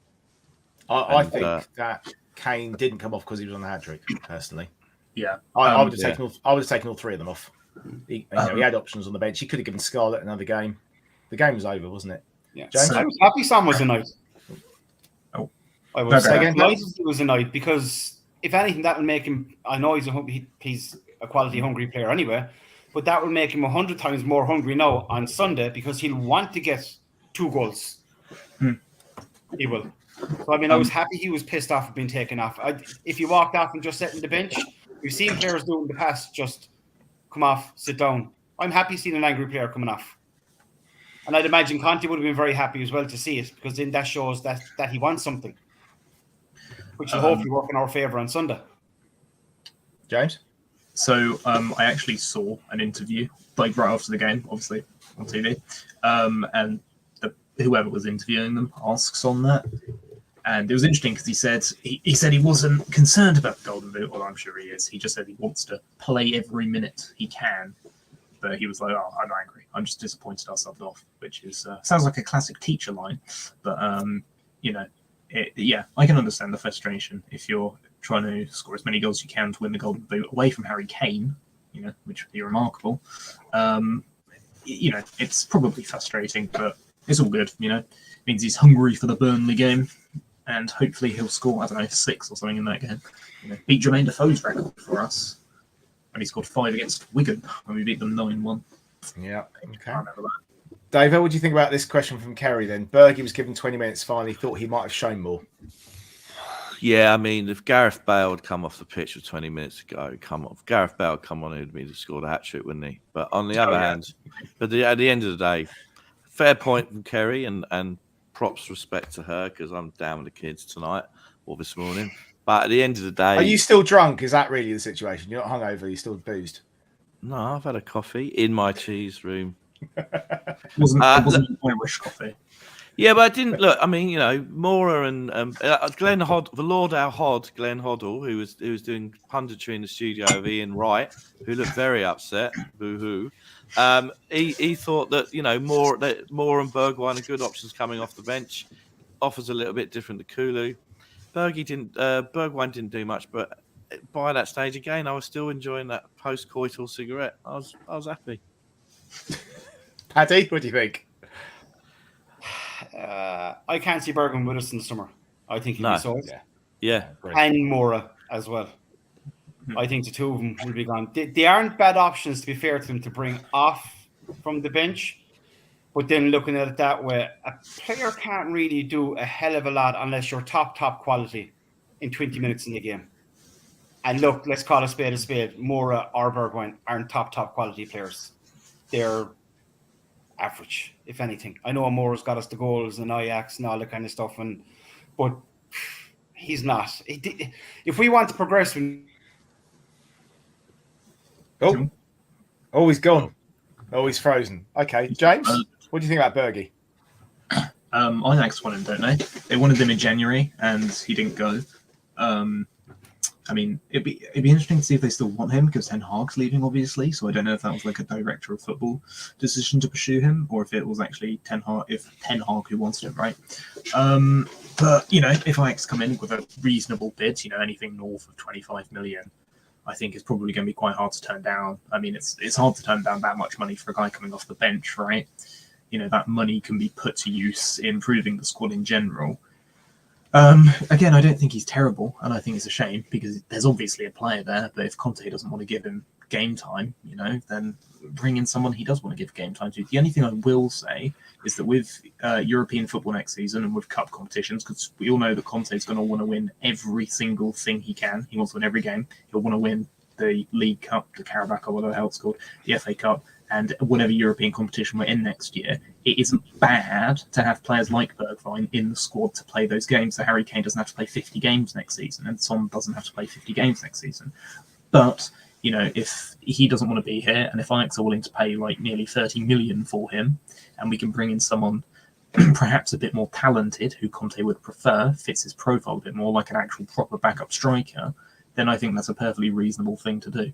I think that Kane didn't come off because he was on the hat trick. Personally, yeah, I would have taken all 3 of them off. He had options on the bench. He could have given Scarlett another game. The game was over, wasn't it? Yeah, James? I was happy Sam was annoyed. Oh, I was he was annoyed because if anything, that will make him. I know he's a quality hungry player anyway. But that will make him 100 times more hungry now on Sunday because he'll want to get 2 goals. He will. So, I was happy he was pissed off at being taken off. If he walked off and just sat in the bench, we've seen players do it in the past, just come off, sit down. I'm happy seeing an angry player coming off. And I'd imagine Conte would have been very happy as well to see it because then that shows that he wants something, which will hopefully work in our favour on Sunday. James? So I actually saw an interview, right after the game, obviously, on TV. And whoever was interviewing them asks on that. And it was interesting because he said he wasn't concerned about the Golden Boot. Well, I'm sure he is. He just said he wants to play every minute he can. But he was like, "Oh, I'm angry. I'm just disappointed I subbed off," which is sounds like a classic teacher line. But I can understand the frustration if you're trying to score as many goals as you can to win the Golden Boot away from Harry Kane, which would be remarkable. It's probably frustrating, but it's all good. It means he's hungry for the Burnley game, and hopefully he'll score, 6 or something in that game. Beat Jermaine Defoe's record for us. And he scored 5 against Wigan when we beat them 9-1. Yeah, okay. I remember that. Dave, what do you think about this question from Kerry then? Bergie was given 20 minutes finally, thought he might have shown more. Yeah, if Gareth Bale had come off the pitch with 20 minutes to go, Gareth Bale come on, he'd have scored a hat-trick, wouldn't he? But on the other hand, at the end of the day, fair point from Kerry and props respect to her because I'm down with the kids tonight or this morning. But at the end of the day... Are you still drunk? Is that really the situation? You're not hungover, you're still boozed? No, I've had a coffee in my cheese room. It wasn't Irish coffee. Yeah, but I didn't look. Mora and Glenn the Lord our Hod, Glenn Hoddle, who was doing punditry in the studio of Ian Wright, who looked very upset. Boo-hoo. He thought that Moore and Bergwijn are good options coming off the bench. offers a little bit different to Kulu. Bergwijn didn't do much, but by that stage again, I was still enjoying that post-coital cigarette. I was happy. Paddy, what do you think? I can't see Bergman with us in the summer. I think he'll be sold. Yeah. And Mora as well. I think the two of them will be gone. They aren't bad options, to be fair to them, to bring off from the bench. But then looking at it that way, a player can't really do a hell of a lot unless you're top quality in 20 minutes in the game. And look, let's call a spade a spade. Mora or Bergwijn aren't top quality players. They're average, if anything. I know Mora's got us the goals and Ajax and all that kind of stuff, but he's not. If we want to progress... Oh, he's gone. Oh, he's frozen. Okay, James, what do you think about Bergie? Ajax wanted him, don't they? They wanted him in January, and he didn't go. I mean, it'd be interesting to see if they still want him, because Ten Hag's leaving, obviously. So I don't know if that was like a director of football decision to pursue him, or if it was actually Ten Hag who wanted him, right? But if Ajax come in with a reasonable bid, anything north of 25 million. I think it's probably going to be quite hard to turn down. I mean, it's hard to turn down that much money for a guy coming off the bench, right? That money can be put to use in improving the squad in general. Again, I don't think he's terrible, and I think it's a shame because there's obviously a player there, but if Conte doesn't want to give him game time, then bring in someone he does want to give game time to. The only thing I will say is that with European football next season and with cup competitions, because we all know that Conte's going to want to win every single thing he can. He wants to win every game. He'll want to win the League Cup, the Carabao Cup, whatever the hell it's called, the FA Cup, and whatever European competition we're in next year. It isn't bad to have players like Bergwijn in the squad to play those games. So Harry Kane doesn't have to play 50 games next season, and Son doesn't have to play 50 games next season. But if he doesn't want to be here, and if Ajax are willing to pay like nearly 30 million for him, and we can bring in someone perhaps a bit more talented, who Conte would prefer, fits his profile a bit more, like an actual proper backup striker, then I think that's a perfectly reasonable thing to do.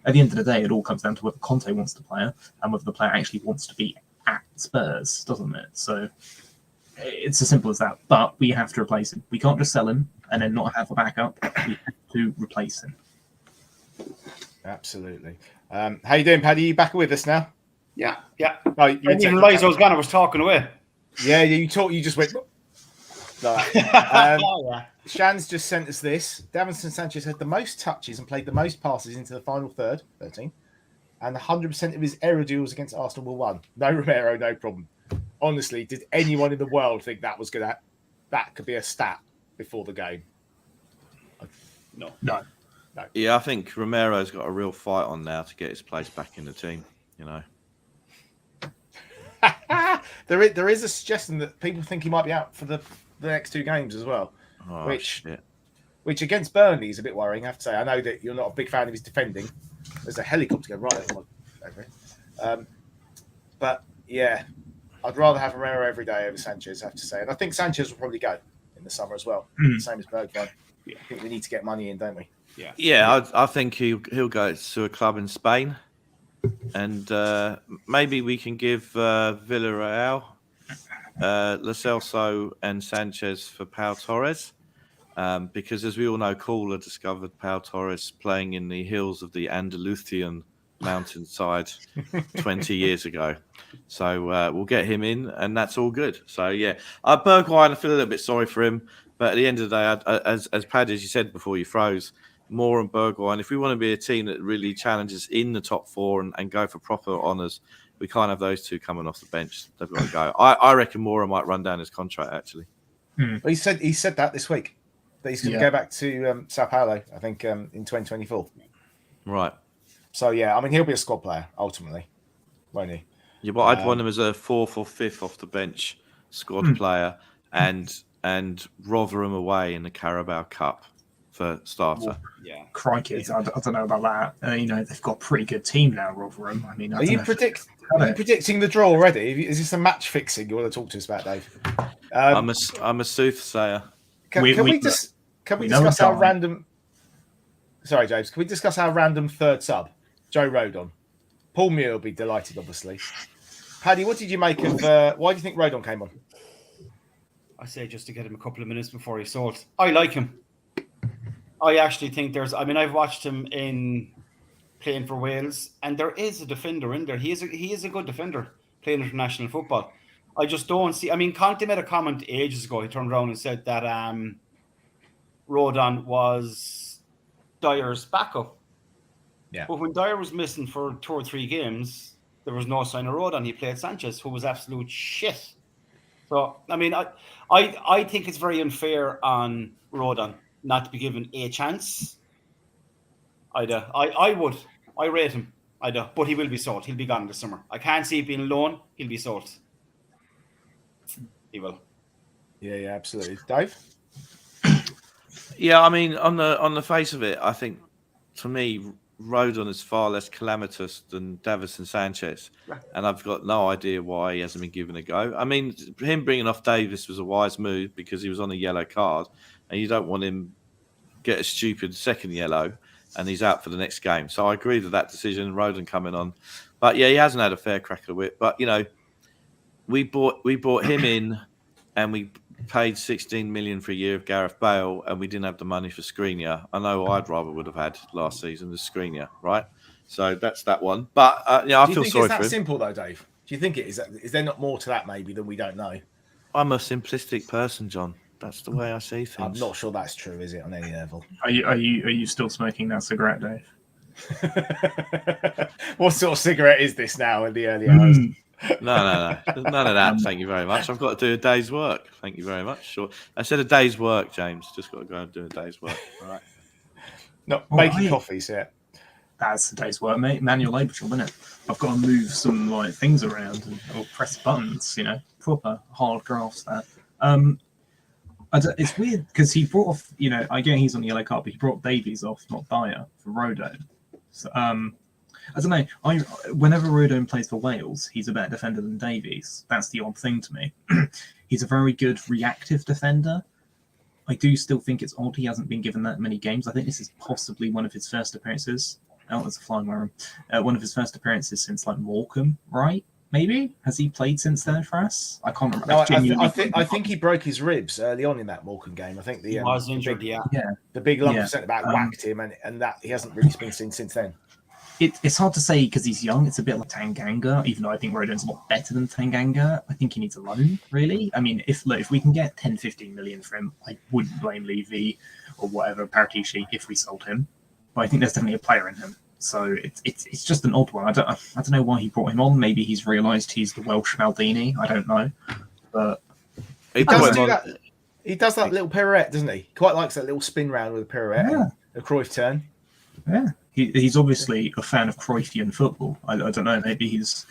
At the end of the day, it all comes down to whether Conte wants the player and whether the player actually wants to be at Spurs, doesn't it? So it's as simple as that. But we have to replace him. We can't just sell him and then not have a backup. We have to replace him. Absolutely. How you doing, Paddy? You back with us now? Yeah. No, I didn't even realise I was gone. I was talking away. Yeah, you talk. You just went. No. Shan's just sent us this. Davinson Sanchez had the most touches and played the most passes into the final third, 13, and 100% of his error duels against Arsenal were won. No Romero, no problem. Honestly, did anyone in the world think that could be a stat before the game? No. Yeah, I think Romero's got a real fight on now to get his place back in the team. There is a suggestion that people think he might be out for the next two games as well. Oh, which against Burnley is a bit worrying, I have to say. I know that you're not a big fan of his defending. There's a helicopter going right over it. But yeah, I'd rather have Romero every day over Sanchez, I have to say. And I think Sanchez will probably go in the summer as well. Same as Bergwijn. I think we need to get money in, don't we? Yeah. I think he'll go to a club in Spain, and maybe we can give Villarreal, Lo Celso and Sanchez for Pau Torres, because as we all know, Kohler discovered Pau Torres playing in the hills of the Andalusian mountainside 20 years ago. So we'll get him in, and that's all good. So yeah, Bergwijn, I feel a little bit sorry for him, but at the end of the day, as Paddy, as you said before you froze, Moore and Bergwijn, if we want to be a team that really challenges in the top four and go for proper honours, we can't have those two coming off the bench. They've got to go. I reckon Moura might run down his contract, actually. Well, he said that this week, that he's going to go back to Sao Paulo, I think, in 2024. Right. So, yeah, I mean, he'll be a squad player, ultimately, won't he? Yeah, but I'd want him as a fourth or fifth off the bench squad player and Rotherham away in the Carabao Cup for starter. Yeah. Crikey, I don't know about that. They've got a pretty good team now, Rotherham. I mean, Are you predicting the draw already? Is this a match fixing you want to talk to us about, Dave? I'm a soothsayer. Can we discuss our random? Sorry, James. Can we discuss our random third sub, Joe Rodon? Paul Muir will be delighted, obviously. Paddy, what did you make of? Why do you think Rodon came on? I say just to get him a couple of minutes before he's sold. I like him. I actually think I've watched him in playing for Wales, and there is a defender in there. He is a good defender playing international football. I just don't see. I mean, Conte made a comment ages ago. He turned around and said that Rodon was Dyer's backup. Yeah. But when Dyer was missing for 2 or 3 games, there was no sign of Rodon. He played Sanchez, who was absolute shit. So, I mean, I think it's very unfair on Rodon not to be given a chance. I would. I rate him. But he will be sold. He'll be gone this summer. I can't see it being a loan. He'll be sold. He will. Yeah, absolutely. Dave? Yeah, I mean, on the face of it, I think, for me, Rodon is far less calamitous than Davison Sanchez, and I've got no idea why he hasn't been given a go. I mean, him bringing off Davis was a wise move because he was on a yellow card, and you don't want him get a stupid second yellow, and he's out for the next game. So I agree with that decision. Rodon coming on, but yeah, he hasn't had a fair crack of it. But we bought him in, and we paid 16 million for a year of Gareth Bale, and we didn't have the money for Skriniar. I know I'd rather would have had last season the Skriniar, right? So that's that one. But I feel sorry for him. Do you think it's that simple though, Dave? Do you think it is? Is there not more to that maybe than we don't know? I'm a simplistic person, John. That's the way I see things. I'm not sure that's true, is it, on any level? Are you still smoking that cigarette, Dave? What sort of cigarette is this now in the early hours? No. There's none of that. Thank you very much. I've got to do a day's work. Thank you very much. Sure. I said a day's work, James. Just got to go and do a day's work. All right. Not making coffees yet. That's a day's work, mate. Manual labour job, isn't it? I've got to move some things around or press buttons. Proper hard graphs. That. It's weird because he brought off. I get he's on the yellow card, but he brought Davies off, not Dyer, for Rodon. So, I don't know. Whenever Rodon plays for Wales, he's a better defender than Davies. That's the odd thing to me. He's a very good reactive defender. I do still think it's odd he hasn't been given that many games. I think this is possibly one of his first appearances. Oh, there's a flying worm. One of his first appearances since Morecambe, right? Maybe has he played since then for us? I can't remember. No, I think he broke his ribs early on in that Morecambe game. I think he was injured. The big lump centre back whacked him, and that he hasn't really been seen since then. It's hard to say because he's young. It's a bit like Tanganga, even though I think Rodon's a lot better than Tanganga. I think he needs a loan, really. I mean, if we can get 10, 15 million for him, I wouldn't blame Levy or whatever, Paratici, if we sold him. But I think there's definitely a player in him. So it's just an odd one. I don't know why he brought him on. Maybe he's realised he's the Welsh Maldini. I don't know. But he does do that. He does that little pirouette, doesn't he? Quite likes that little spin round with a pirouette, a Cruyff turn. Yeah. He's obviously a fan of Cruyffian football. I don't know. Maybe he's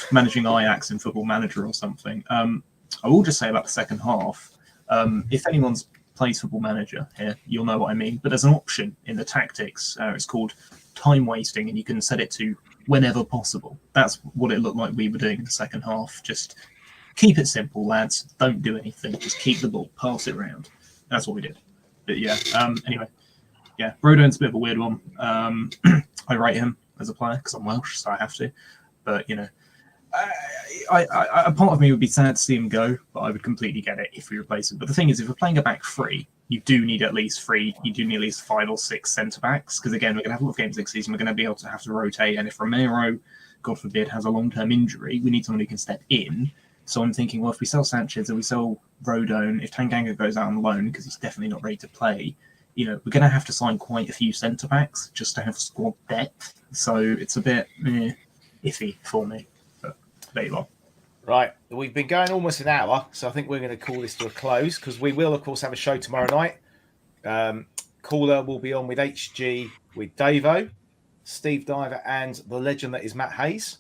managing Ajax in Football Manager or something. I will just say about the second half, if anyone's plays Football Manager here, you'll know what I mean. But there's an option in the tactics. It's called time wasting, and you can set it to whenever possible. That's what it looked like we were doing in the second half. Just keep it simple, lads. Don't do anything. Just keep the ball, pass it around. That's what we did. But yeah. Anyway. Yeah, Rodon's a bit of a weird one. I rate him as a player because I'm Welsh, so I have to. But a part of me would be sad to see him go, but I would completely get it if we replace him. But the thing is, if we're playing a back three, you do need at least 5 or 6 centre backs because again, we're going to have a lot of games next season. We're going to be able to have to rotate, and if Romero, God forbid, has a long-term injury, we need someone who can step in. So I'm thinking, well, if we sell Sanchez and we sell Rodon, if Tanganga goes out on loan because he's definitely not ready to play. We're going to have to sign quite a few centre-backs just to have squad depth. So it's a bit iffy for me. But there you are. Right. We've been going almost an hour, so I think we're going to call this to a close because we will, of course, have a show tomorrow night. Caller will be on with HG, with Davo, Steve Diver, and the legend that is Matt Hayes.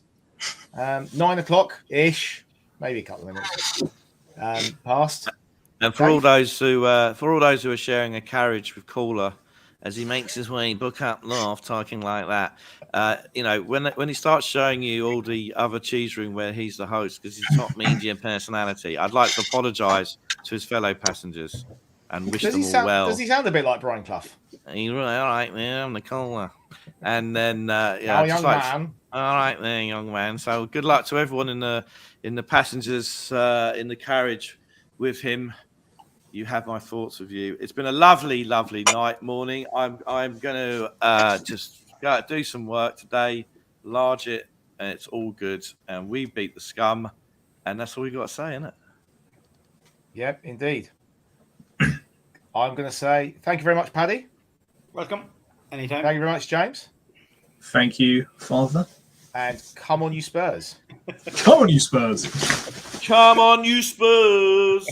9 o'clock-ish, maybe a couple of minutes past. And for all those who are sharing a carriage with Caller, as he makes his way book up laugh, talking like that, when he starts showing you all the other cheese room where he's the host because he's top media personality, I'd like to apologise to his fellow passengers and wish them all well. Does he sound a bit like Brian Clough? All right, man, I'm the Caller, and then young man. All right, there, young man. So good luck to everyone in the passengers in the carriage with him. you have my thoughts of you. It's been a lovely, lovely morning. I'm going to just go do some work today, large it, and it's all good. And we beat the scum, and that's all we got to say, isn't it? Yep, indeed. I'm going to say thank you very much, Paddy. Welcome. Anytime. Thank you very much, James. Thank you, Father. And come on, you Spurs. Come on, you Spurs. Come on, you Spurs.